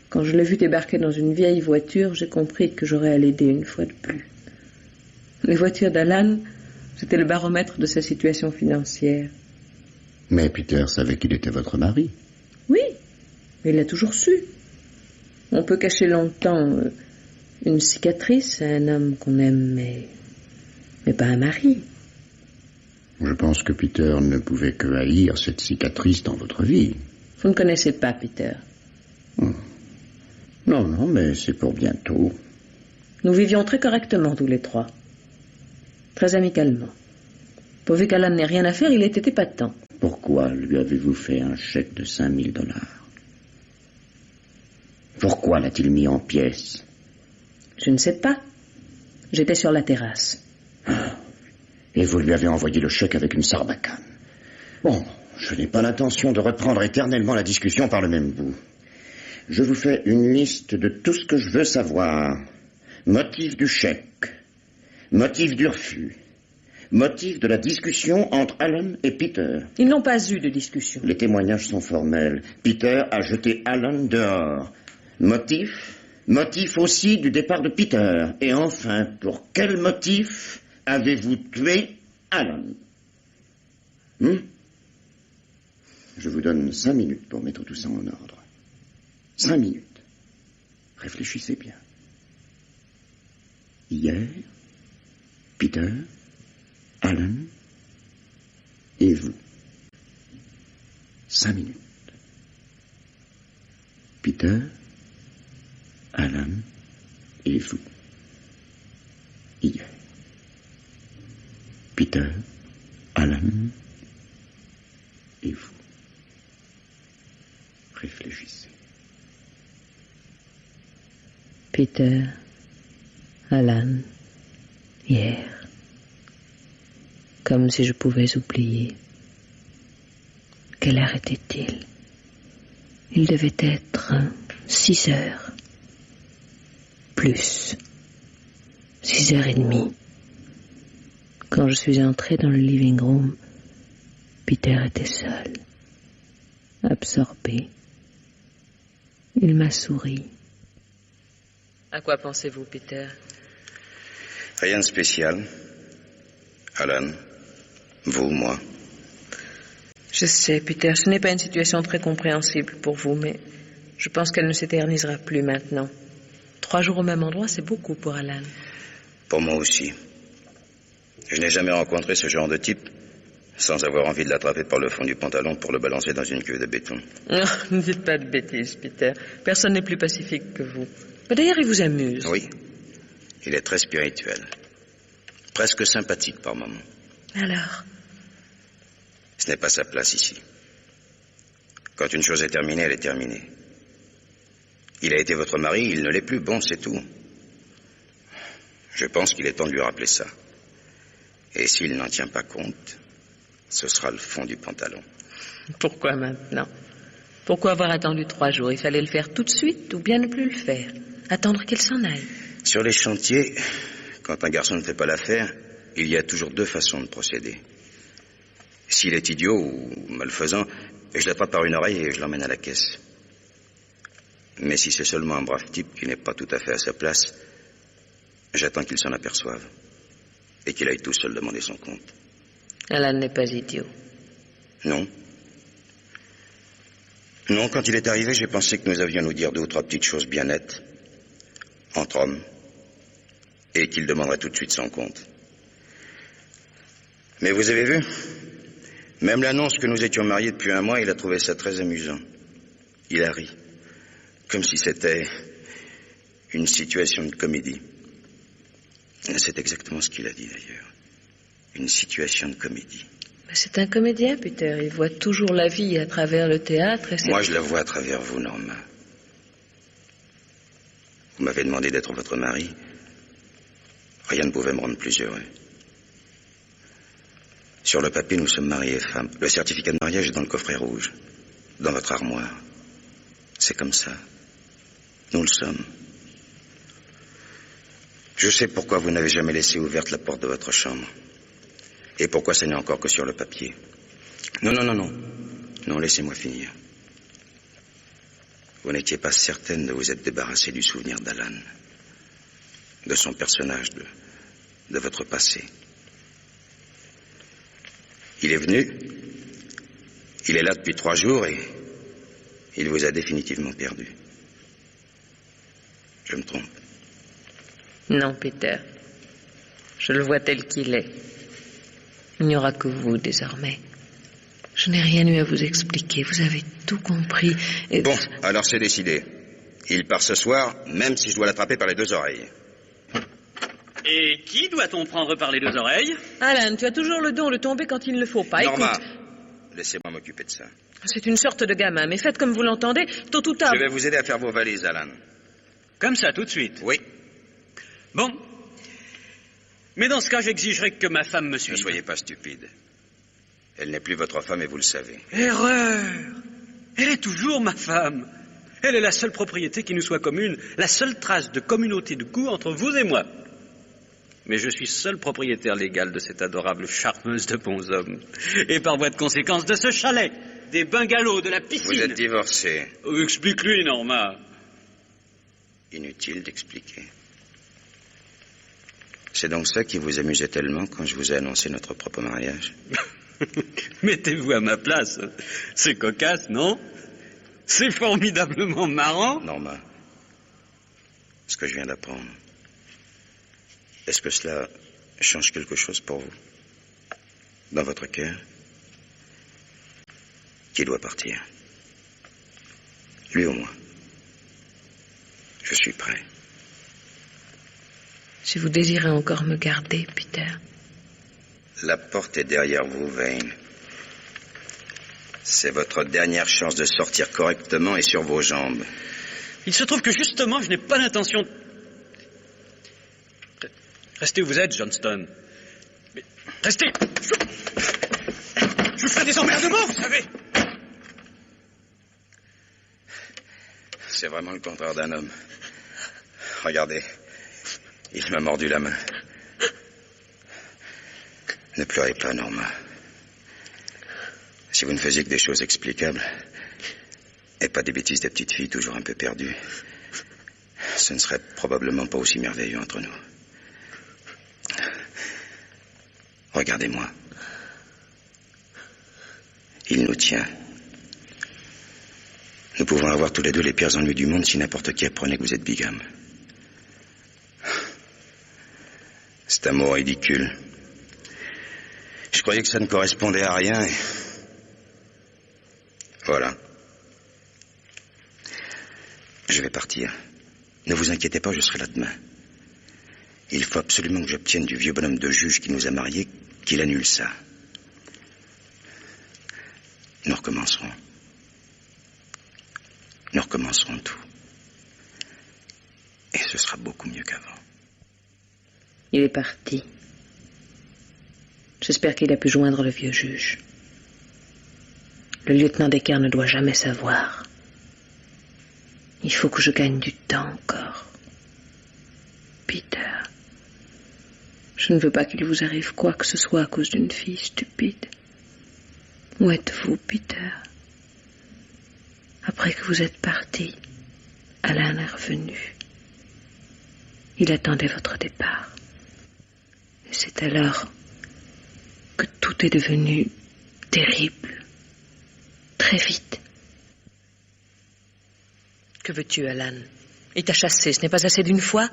Speaker 6: Quand je l'ai vu débarquer dans une vieille voiture, j'ai compris que j'aurais à l'aider une fois de plus. Les voitures d'Alan, c'était le baromètre de sa situation financière.
Speaker 2: Mais Peter savait qu'il était votre mari.
Speaker 6: Oui, mais il l'a toujours su. On peut cacher longtemps une cicatrice à un homme qu'on aime, mais pas un mari.
Speaker 2: Je pense que Peter ne pouvait que haïr cette cicatrice dans votre vie.
Speaker 6: Vous ne connaissez pas Peter.
Speaker 2: Non, mais c'est pour bientôt.
Speaker 6: Nous vivions très correctement tous les 3. Très amicalement. Pourvu qu'Alan n'ait rien à faire, il était épatant.
Speaker 2: Pourquoi lui avez-vous fait un chèque de $5 000? Pourquoi l'a-t-il mis en pièces?
Speaker 6: Je ne sais pas. J'étais sur la terrasse.
Speaker 2: Et vous lui avez envoyé le chèque avec une sarbacane. Bon, je n'ai pas l'intention de reprendre éternellement la discussion par le même bout. Je vous fais une liste de tout ce que je veux savoir. Motif du chèque, motif du refus, motif de la discussion entre Alan et Peter.
Speaker 6: Ils n'ont pas eu de discussion.
Speaker 2: Les témoignages sont formels. Peter a jeté Alan dehors. Motif aussi du départ de Peter. Et enfin, pour quel motif avez-vous tué Alan? Je vous donne 5 minutes pour mettre tout ça en ordre. 5 minutes. Réfléchissez bien. Hier, Peter, Alan et vous. 5 minutes. Peter, Alan et vous. Hier. Peter, Alan et vous. Réfléchissez.
Speaker 6: Peter, Alan, hier. Comme si je pouvais oublier. Quelle heure était-il? Il devait être 6 heures. Plus. 6h30. Quand je suis entré dans le living room, Peter était seul. Absorbé. Il m'a souri. À quoi pensez-vous, Peter?
Speaker 2: Rien de spécial.
Speaker 7: Alan, vous, moi.
Speaker 6: Je sais, Peter, ce n'est pas une situation très compréhensible pour vous, mais je pense qu'elle ne s'éternisera plus maintenant. 3 jours au même endroit, c'est beaucoup pour Alan.
Speaker 7: Pour moi aussi. Je n'ai jamais rencontré ce genre de type sans avoir envie de l'attraper par le fond du pantalon pour le balancer dans une cuve de béton.
Speaker 6: Non, ne dites pas de bêtises, Peter. Personne n'est plus pacifique que vous. Mais d'ailleurs, il vous amuse.
Speaker 7: Oui. Il est très spirituel. Presque sympathique par moments.
Speaker 6: Alors?
Speaker 7: Ce n'est pas sa place ici. Quand une chose est terminée, elle est terminée. Il a été votre mari, il ne l'est plus, bon, c'est tout. Je pense qu'il est temps de lui rappeler ça. Et s'il n'en tient pas compte, ce sera le fond du pantalon.
Speaker 6: Pourquoi maintenant? Pourquoi avoir attendu 3 jours? Il fallait le faire tout de suite ou bien ne plus le faire? Attendre qu'il s'en aille?
Speaker 7: Sur les chantiers, quand un garçon ne fait pas l'affaire, il y a toujours 2 façons de procéder. S'il est idiot ou malfaisant, je l'attrape par une oreille et je l'emmène à la caisse. Mais si c'est seulement un brave type qui n'est pas tout à fait à sa place, j'attends qu'il s'en aperçoive et qu'il aille tout seul demander son compte.
Speaker 6: Alan n'est pas idiot.
Speaker 7: Non. Non, quand il est arrivé, j'ai pensé que nous avions à nous dire 2 ou 3 petites choses bien nettes, entre hommes, et qu'il demanderait tout de suite son compte. Mais vous avez vu, même l'annonce que nous étions mariés depuis 1 mois, il a trouvé ça très amusant. Il a ri, comme si c'était une situation de comédie. C'est exactement ce qu'il a dit d'ailleurs. Une situation de comédie.
Speaker 6: Mais c'est un comédien, Peter. Il voit toujours la vie à travers le théâtre. Et
Speaker 7: moi, je la vois à travers vous, Norma. Vous m'avez demandé d'être votre mari. Rien ne pouvait me rendre plus heureux. Sur le papier, nous sommes mariés et femmes. Le certificat de mariage est dans le coffret rouge, dans votre armoire. C'est comme ça. Nous le sommes. Je sais pourquoi vous n'avez jamais laissé ouverte la porte de votre chambre. Et pourquoi ça n'est encore que sur le papier. Non. Non, laissez-moi finir. Vous n'étiez pas certaine de vous être débarrassée du souvenir d'Alan. De son personnage, de votre passé. Il est venu. Il est là depuis 3 jours et il vous a définitivement perdu. Je me trompe.
Speaker 6: Non, Peter. Je le vois tel qu'il est. Il n'y aura que vous, désormais. Je n'ai rien eu à vous expliquer. Vous avez tout compris. Et...
Speaker 7: Bon, alors c'est décidé. Il part ce soir, même si je dois l'attraper par les 2 oreilles.
Speaker 8: Et qui doit-on prendre par les 2 oreilles?
Speaker 6: Alan, tu as toujours le don de tomber quand il ne le faut pas.
Speaker 7: Norma,
Speaker 6: écoute.
Speaker 7: laissez-moi m'occuper de ça.
Speaker 6: C'est une sorte de gamin, mais faites comme vous l'entendez, tôt ou tard...
Speaker 7: Je vais vous aider à faire vos valises, Alan.
Speaker 8: Comme ça, tout de suite?
Speaker 7: Oui.
Speaker 8: Bon. Mais dans ce cas, j'exigerai que ma femme me suive.
Speaker 7: Ne soyez pas stupide. Elle n'est plus votre femme et vous le savez.
Speaker 8: Erreur! Elle est toujours ma femme. Elle est la seule propriété qui nous soit commune, la seule trace de communauté de goût entre vous et moi. Mais je suis seul propriétaire légal de cette adorable charmeuse de bons hommes. Et par voie de conséquence de ce chalet, des bungalows, de la piscine.
Speaker 7: Vous êtes divorcé.
Speaker 8: Explique-lui, Norma.
Speaker 7: Inutile d'expliquer. C'est donc ça qui vous amusait tellement quand je vous ai annoncé notre propre mariage?
Speaker 8: Mettez-vous à ma place. C'est cocasse, non? C'est formidablement marrant.
Speaker 7: Norma, ce que je viens d'apprendre, est-ce que cela change quelque chose pour vous? Dans votre cœur? Qui doit partir? Lui ou moi? Je suis prêt.
Speaker 6: Si vous désirez encore me garder, Peter...
Speaker 7: La porte est derrière vous, Vane. C'est votre dernière chance de sortir correctement et sur vos jambes.
Speaker 8: Il se trouve que justement, je n'ai pas l'intention... Restez où vous êtes, Johnston. Mais restez. Je ferai des emmerdements, vous savez.
Speaker 7: C'est vraiment le contraire d'un homme. Regardez, il m'a mordu la main. Ne pleurez pas, Norma. Si vous ne faisiez que des choses explicables, et pas des bêtises des petites filles toujours un peu perdues, ce ne serait probablement pas aussi merveilleux entre nous. Regardez-moi. Il nous tient. Nous pouvons avoir tous les deux les pires ennuis du monde si n'importe qui apprenait que vous êtes bigame. C'est un mot ridicule. Je croyais que ça ne correspondait à rien et... Voilà. Je vais partir. Ne vous inquiétez pas, je serai là demain. Il faut absolument que j'obtienne du vieux bonhomme de juge qui nous a mariés qu'il annule ça. Nous recommencerons. Nous recommencerons tout. Et ce sera beaucoup mieux qu'avant.
Speaker 6: Il est parti. J'espère qu'il a pu joindre le vieux juge. Le lieutenant Decker ne doit jamais savoir. Il faut que je gagne du temps encore. Peter, je ne veux pas qu'il vous arrive quoi que ce soit à cause d'une fille stupide. Où êtes-vous, Peter? Après que vous êtes parti, Alan est revenu. Il attendait votre départ. Et c'est alors que tout est devenu terrible. Très vite.
Speaker 9: Que veux-tu, Alan? Il t'a chassé, ce n'est pas assez d'une fois?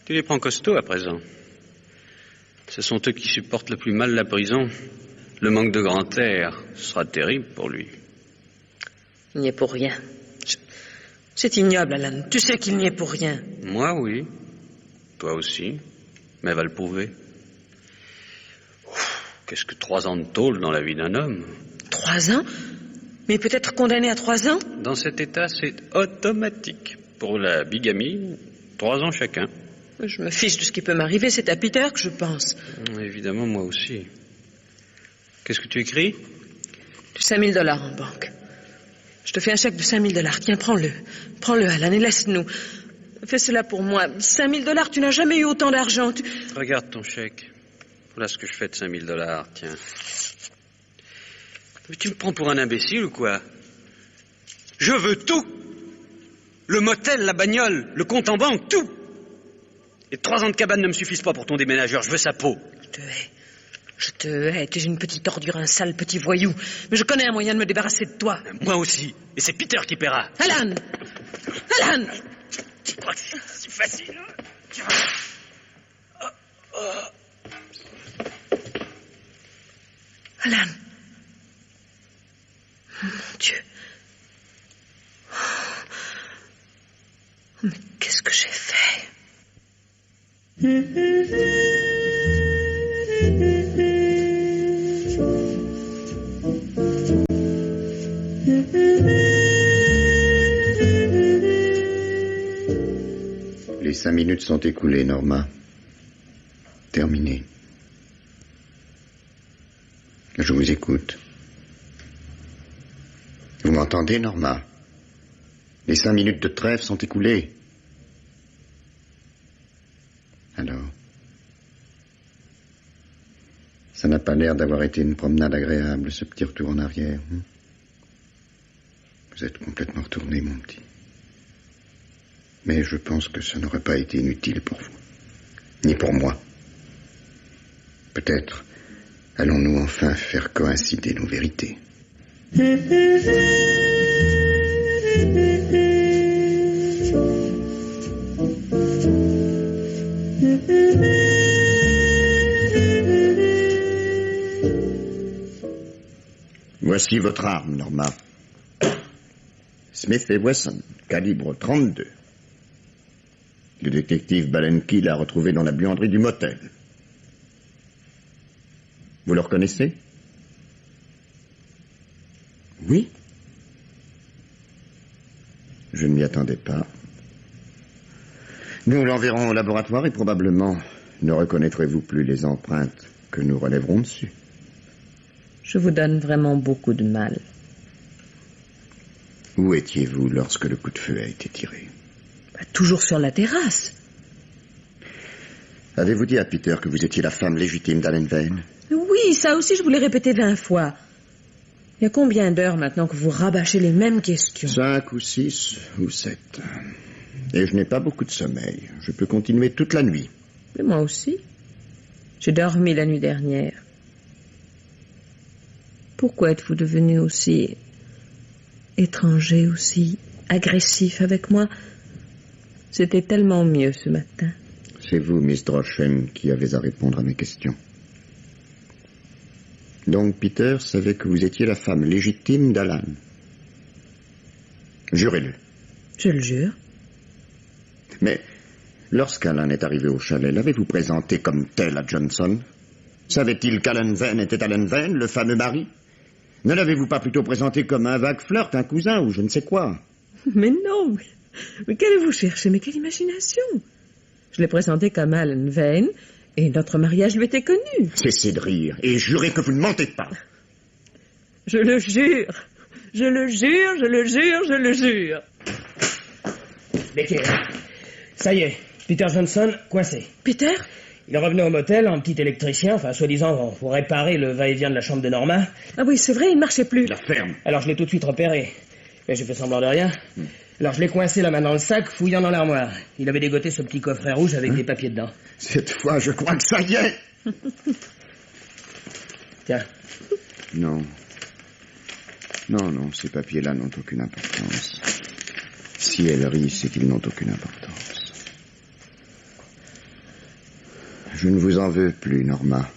Speaker 8: Tu les prends costauds à présent. Ce sont eux qui supportent le plus mal la prison. Le manque de grand air sera terrible pour lui.
Speaker 9: Il n'y est pour rien. C'est ignoble, Alan. Tu sais qu'il n'y est pour rien.
Speaker 8: Moi, oui. Toi aussi. Mais va le prouver. Qu'est-ce que 3 ans de tôle dans la vie d'un homme?
Speaker 9: 3 ans? Mais peut-être condamné à 3 ans?
Speaker 8: Dans cet état, c'est automatique. Pour la bigamie, 3 ans chacun.
Speaker 9: Je me fiche de ce qui peut m'arriver, c'est à Peter que je pense.
Speaker 8: Évidemment, moi aussi. Qu'est-ce que tu écris?
Speaker 9: 5 000 $ en banque. Je te fais un chèque de 5 000 $. Tiens, prends-le. Prends-le, Alan, et laisse-nous. Fais cela pour moi. 5 000 $, tu n'as jamais eu autant d'argent.
Speaker 8: Regarde ton chèque. Voilà ce que je fais de 5 000 $, tiens. Mais tu me prends pour un imbécile ou quoi? Je veux tout. Le motel, la bagnole, le compte en banque, tout. Et 3 ans de cabane ne me suffisent pas pour ton déménageur, je veux sa peau.
Speaker 9: Je te hais. Je te hais. Tu es une petite ordure, un sale petit voyou. Mais je connais un moyen de me débarrasser de toi.
Speaker 8: Moi aussi. Et c'est Peter qui paiera.
Speaker 9: Alan! Alan!
Speaker 8: Tu crois que c'est facile?
Speaker 9: Alan! Mon Dieu. Mais qu'est-ce que j'ai fait?
Speaker 2: Les 5 minutes sont écoulées, Norma. Terminé. Je vous écoute. Vous m'entendez, Norma? Les 5 minutes de trêve sont écoulées. Alors? Ça n'a pas l'air d'avoir été une promenade agréable, ce petit retour en arrière. Vous êtes complètement retourné, mon petit. Mais je pense que ça n'aurait pas été inutile pour vous. Ni pour moi. Peut-être allons-nous enfin faire coïncider nos vérités. Voici votre arme, Norma. Smith et Wesson, calibre 32. Le détective Balenki l'a retrouvé dans la buanderie du motel. Vous le reconnaissez? Oui. Je ne m'y attendais pas. Nous l'enverrons au laboratoire et probablement ne reconnaîtrez-vous plus les empreintes que nous relèverons dessus.
Speaker 6: Je vous donne vraiment beaucoup de mal.
Speaker 2: Où étiez-vous lorsque le coup de feu a été tiré?
Speaker 9: Toujours sur la terrasse.
Speaker 2: Avez-vous dit à Peter que vous étiez la femme légitime d'Alan Vane?
Speaker 9: Oui, ça aussi je vous l'ai répété 20 fois. Il y a combien d'heures maintenant que vous rabâchez les mêmes questions?
Speaker 2: 5 ou 6 ou 7. Et je n'ai pas beaucoup de sommeil. Je peux continuer toute la nuit.
Speaker 9: Mais moi aussi.
Speaker 6: J'ai dormi la nuit dernière. Pourquoi êtes-vous devenu aussi étranger, aussi agressif avec moi? C'était tellement mieux ce matin.
Speaker 2: C'est vous, Miss Droshen, qui avez à répondre à mes questions. Donc Peter savait que vous étiez la femme légitime d'Alan. Jurez-le.
Speaker 6: Je le jure.
Speaker 2: Mais lorsqu'Alan est arrivé au chalet, l'avez-vous présenté comme tel à Johnson? Savait-il qu'Alan Vane était Alan Vane, le fameux mari? Ne l'avez-vous pas plutôt présenté comme un vague flirt, un cousin ou je ne sais quoi?
Speaker 6: Mais non, mais qu'allez-vous chercher? Mais quelle imagination! Je l'ai présenté comme Alan Vane et notre mariage lui était connu.
Speaker 2: Cessez de rire et jurez que vous ne mentez pas.
Speaker 6: Je le jure. Je le jure, je le jure, je le jure.
Speaker 4: Becker, ça y est, Peter Johnson coincé.
Speaker 6: Peter?
Speaker 4: Il est revenu au motel en petit électricien, enfin soi-disant pour réparer le va-et-vient de la chambre de Norma.
Speaker 6: Ah oui, c'est vrai, il ne marchait plus.
Speaker 2: La ferme.
Speaker 4: Alors je l'ai tout de suite repéré. Mais j'ai fait semblant de rien. Alors je l'ai coincé la main dans le sac, fouillant dans l'armoire. Il avait dégoté ce petit coffret rouge avec des papiers dedans.
Speaker 2: Cette fois, je crois que ça y est.
Speaker 4: Tiens.
Speaker 2: Non. Non, ces papiers-là n'ont aucune importance. Si elle rit, c'est qu'ils n'ont aucune importance. Je ne vous en veux plus, Norma.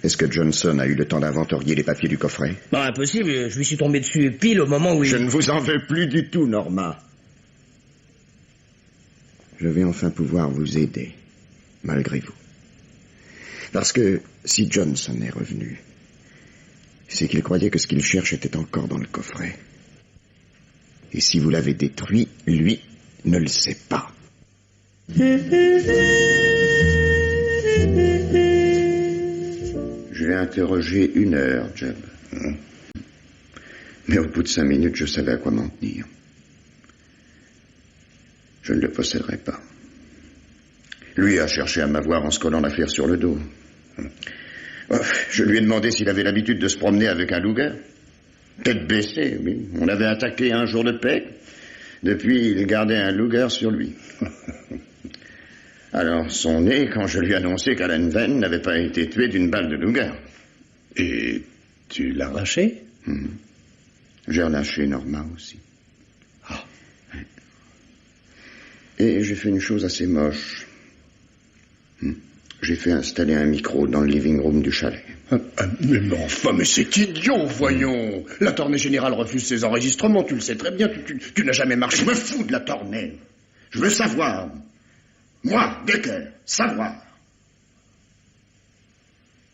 Speaker 2: Est-ce que Johnson a eu le temps d'inventorier les papiers du coffret?
Speaker 4: Bah, impossible, je lui suis tombé dessus pile au moment où
Speaker 2: Je ne vous en veux plus du tout, Norma. Je vais enfin pouvoir vous aider, malgré vous. Parce que si Johnson est revenu, c'est qu'il croyait que ce qu'il cherche était encore dans le coffret. Et si vous l'avez détruit, lui ne le sait pas. Je l'ai interrogé 1 heure, Jeb. Mais au bout de 5 minutes, je savais à quoi m'en tenir. Je ne le posséderai pas. Lui a cherché à m'avoir en se collant l'affaire sur le dos. Je lui ai demandé s'il avait l'habitude de se promener avec un loup-garou. Tête baissée, oui. On l'avait attaqué un jour de paix. Depuis, il gardait un loup-garou sur lui. Alors, son nez, quand je lui ai annoncé qu'Alan Vane n'avait pas été tué d'une balle de loup-garou.
Speaker 5: Et tu l'as lâché?
Speaker 2: J'ai relâché Norma aussi. Et j'ai fait une chose assez moche. J'ai fait installer un micro dans le living room du chalet.
Speaker 5: Mais c'est idiot, voyons. La tournée générale refuse ses enregistrements, tu le sais très bien, tu n'as jamais marché.
Speaker 2: Je me fous de la tournée. Je veux savoir. Moi, Becker, savoir.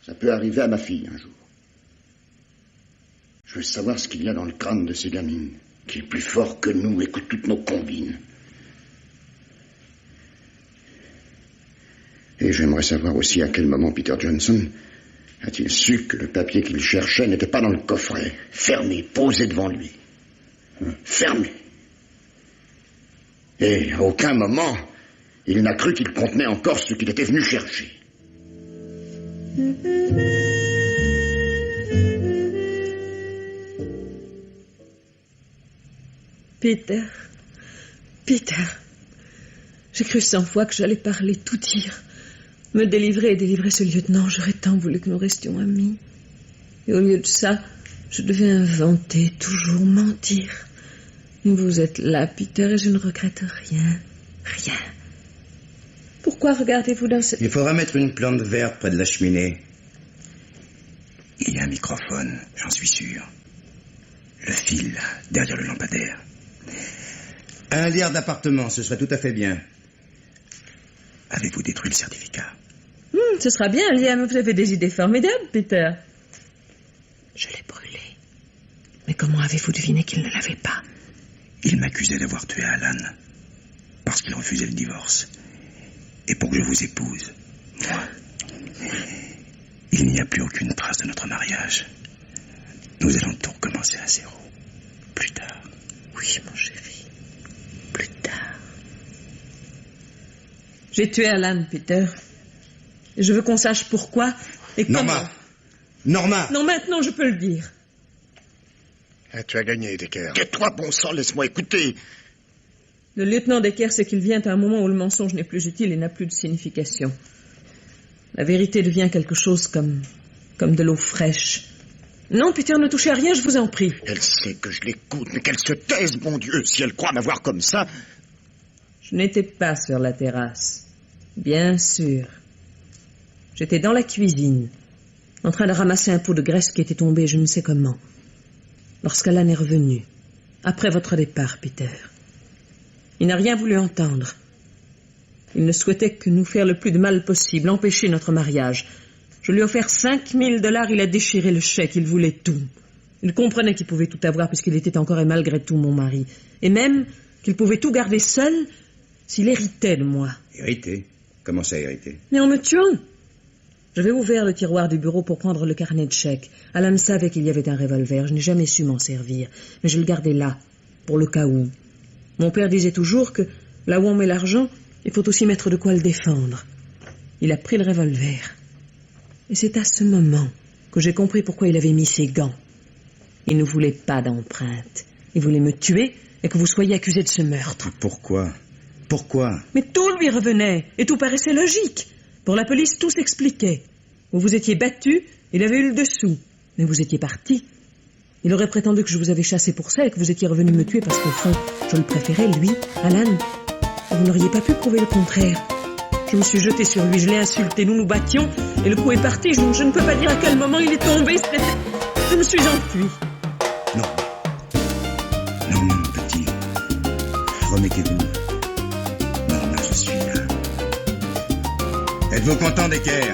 Speaker 2: Ça peut arriver à ma fille un jour. Je veux savoir ce qu'il y a dans le crâne de ces gamines, qui est plus fort que nous et que toutes nos combines. Et j'aimerais savoir aussi à quel moment Peter Johnson a-t-il su que le papier qu'il cherchait n'était pas dans le coffret, fermé, posé devant lui. Fermé. Et à aucun moment, il n'a cru qu'il contenait encore ce qu'il était venu chercher.
Speaker 6: Peter, j'ai cru 100 fois que j'allais parler, tout dire, me délivrer et délivrer ce lieutenant. J'aurais tant voulu que nous restions amis. Et au lieu de ça, je devais inventer, toujours mentir. Vous êtes là, Peter, et je ne regrette rien. Pourquoi regardez-vous dans cette...
Speaker 7: Il faudra mettre une plante verte près de la cheminée. Il y a un microphone, j'en suis sûr. Le fil, là, derrière le lampadaire. Un liard d'appartement, ce serait tout à fait bien. Avez-vous détruit le certificat?
Speaker 6: Ce sera bien, Liam. Vous avez des idées formidables, Peter. Je l'ai brûlé. Mais comment avez-vous deviné qu'il ne l'avait pas?
Speaker 7: Il m'accusait d'avoir tué Alan. Parce qu'il refusait le divorce. Et pour que je vous épouse, moi, il n'y a plus aucune trace de notre mariage. Nous allons tout recommencer à zéro. Plus tard.
Speaker 6: Oui, mon chéri. Plus tard. J'ai tué Alan, Peter. Et je veux qu'on sache pourquoi et comment.
Speaker 7: Norma!
Speaker 6: Non, maintenant, je peux le dire.
Speaker 5: Tu as gagné, Decker.
Speaker 2: Tais-toi, bon sang, laisse-moi écouter.
Speaker 6: Le lieutenant Decker sait qu'il vient à un moment où le mensonge n'est plus utile et n'a plus de signification.
Speaker 9: La vérité devient quelque chose comme de l'eau fraîche. Non, Peter, ne touchez à rien, je vous en prie.
Speaker 2: Elle sait que je l'écoute, mais qu'elle se taise, bon Dieu. Si elle croit m'avoir comme ça...
Speaker 9: Je n'étais pas sur la terrasse. Bien sûr. J'étais dans la cuisine, en train de ramasser un pot de graisse qui était tombé je ne sais comment. Lorsqu'Alan est revenu, après votre départ, Peter. Il n'a rien voulu entendre. Il ne souhaitait que nous faire le plus de mal possible, empêcher notre mariage. Je lui ai offert 5 000 $, il a déchiré le chèque, il voulait tout. Il comprenait qu'il pouvait tout avoir puisqu'il était encore et malgré tout mon mari. Et même qu'il pouvait tout garder seul s'il héritait de moi.
Speaker 7: Hériter? Comment ça, hériter?
Speaker 9: Mais en me tuant. J'avais ouvert le tiroir du bureau pour prendre le carnet de chèques. Alan savait qu'il y avait un revolver, je n'ai jamais su m'en servir. Mais je le gardais là, pour le cas où. Mon père disait toujours que là où on met l'argent, il faut aussi mettre de quoi le défendre. Il a pris le revolver. Et c'est à ce moment que j'ai compris pourquoi il avait mis ses gants. Il ne voulait pas d'empreinte. Il voulait me tuer et que vous soyez accusé de ce meurtre.
Speaker 7: Pourquoi? Pourquoi?
Speaker 9: Mais tout lui revenait et tout paraissait logique. Pour la police, tout s'expliquait. Vous vous étiez battu, il avait eu le dessous. Mais vous étiez parti. Il aurait prétendu que je vous avais chassé pour ça et que vous étiez revenu me tuer parce qu'au fond, je le préférais, lui, Alan. Vous n'auriez pas pu prouver le contraire. Je me suis jetée sur lui, je l'ai insulté, nous nous battions, et le coup est parti. Je ne peux pas dire à quel moment il est tombé. Je me suis enfuie.
Speaker 7: Non. Non, mon petit. Remettez-vous. Non, là, je suis là. Êtes-vous content, Decker?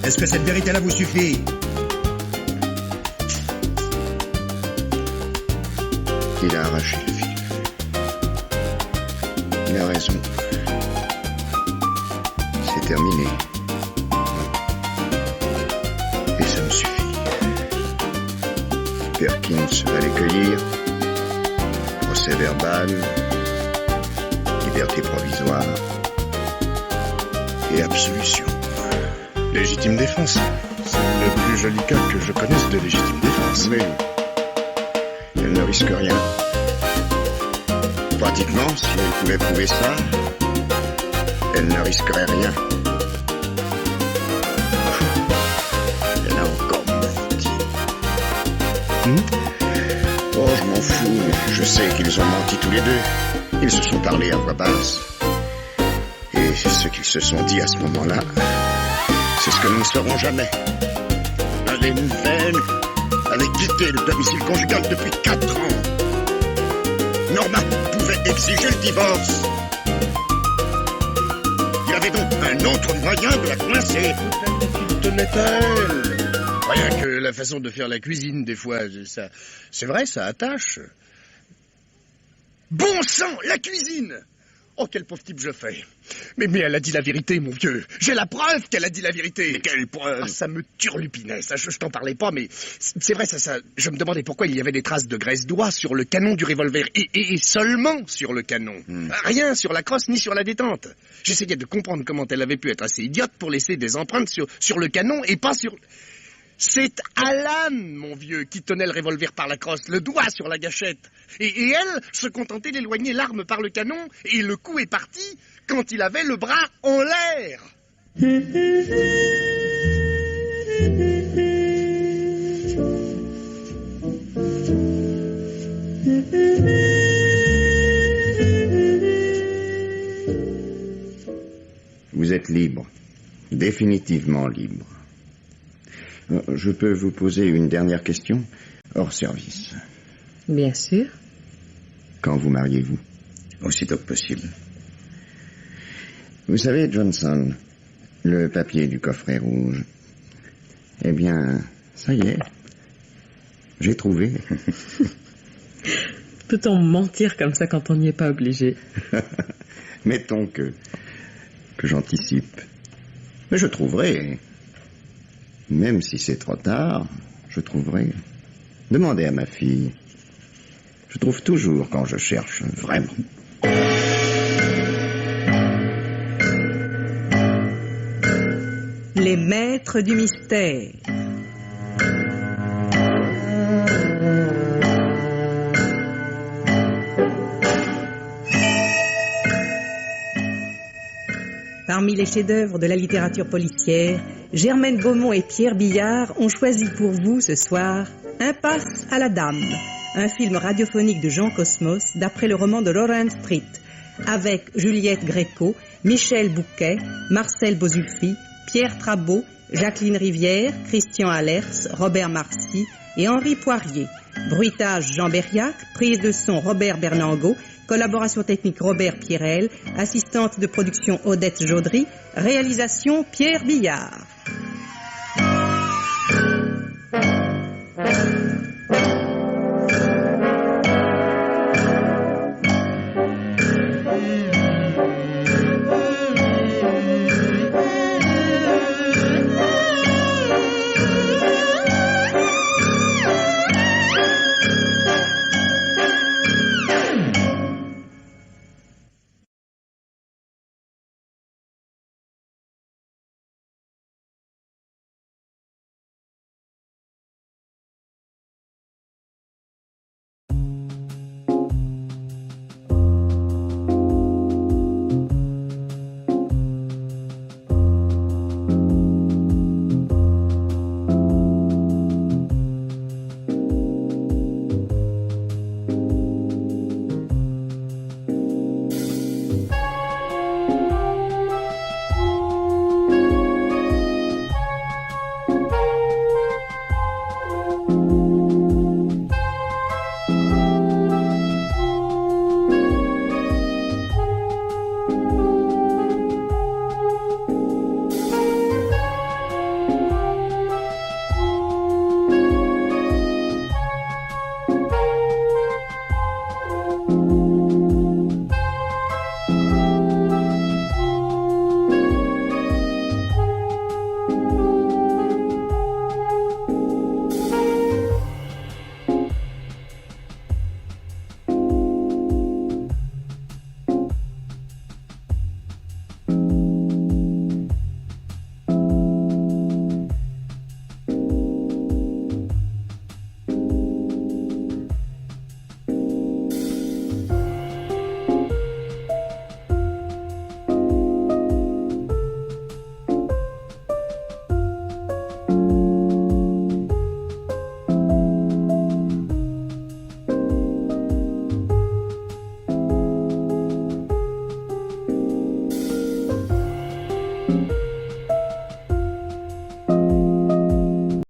Speaker 7: Est-ce que cette vérité-là vous suffit?
Speaker 2: Il a arraché le fil. Il a raison. C'est terminé. Et ça me suffit. Perkins va les cueillir. Procès verbal. Liberté provisoire. Et absolution.
Speaker 5: Légitime défense. C'est le plus joli cas que je connaisse de légitime défense.
Speaker 2: Mais elle ne risque rien. Pratiquement, si elle pouvait prouver ça, elle ne risquerait rien. Elle a encore menti. Oh, je m'en fous. Je sais qu'ils ont menti tous les deux. Ils se sont parlé à voix basse. Et ce qu'ils se sont dit à ce moment-là, c'est ce que nous ne saurons jamais. Elle est nouvelle. Elle a quitté le domicile conjugal depuis 4 ans. Norma pouvait exiger le divorce. Il y avait donc un autre moyen de la coincer.
Speaker 5: Peut-être qu'il tenait à elle. Rien que la façon de faire la cuisine, des fois, ça, c'est vrai, ça attache. Bon sang, la cuisine! Oh, quel pauvre type je fais. Mais elle a dit la vérité, mon vieux. J'ai la preuve qu'elle a dit la vérité.
Speaker 2: Mais quelle preuve?
Speaker 5: Ah, ça me turlupinait, ça, je t'en parlais pas, mais c'est vrai, ça, je me demandais pourquoi il y avait des traces de graisse d'oie sur le canon du revolver, et seulement sur le canon. Rien sur la crosse ni sur la détente. J'essayais de comprendre comment elle avait pu être assez idiote pour laisser des empreintes sur le canon et pas sur... C'est Alan, mon vieux, qui tenait le revolver par la crosse, le doigt sur la gâchette. Et elle se contentait d'éloigner l'arme par le canon, et le coup est parti quand il avait le bras en l'air.
Speaker 2: Vous êtes libre. Définitivement libre. Je peux vous poser une dernière question, hors service.
Speaker 9: Bien sûr.
Speaker 2: Quand vous mariez-vous?
Speaker 7: Aussitôt que possible.
Speaker 2: Vous savez, Johnson, le papier du coffret rouge, eh bien, ça y est, j'ai trouvé.
Speaker 9: Peut-on mentir comme ça quand on n'y est pas obligé?
Speaker 2: Mettons que j'anticipe. Mais je trouverai. Même si c'est trop tard, je trouverai. Demandez à ma fille. Je trouve toujours quand je cherche, vraiment.
Speaker 1: Les maîtres du mystère. Parmi les chefs-d'œuvre de la littérature policière, Germaine Beaumont et Pierre Billard ont choisi pour vous ce soir Impasse à la Dame, un film radiophonique de Jean Cosmos d'après le roman de Lawrence Street, avec Juliette Gréco, Michel Bouquet, Marcel Bosulfi, Pierre Trabeau, Jacqueline Rivière, Christian Allers, Robert Marcy et Henri Poirier. Bruitage Jean Berriac, prise de son Robert Bernangot, collaboration technique Robert Pierrel, assistante de production Odette Jaudry, réalisation Pierre Billard.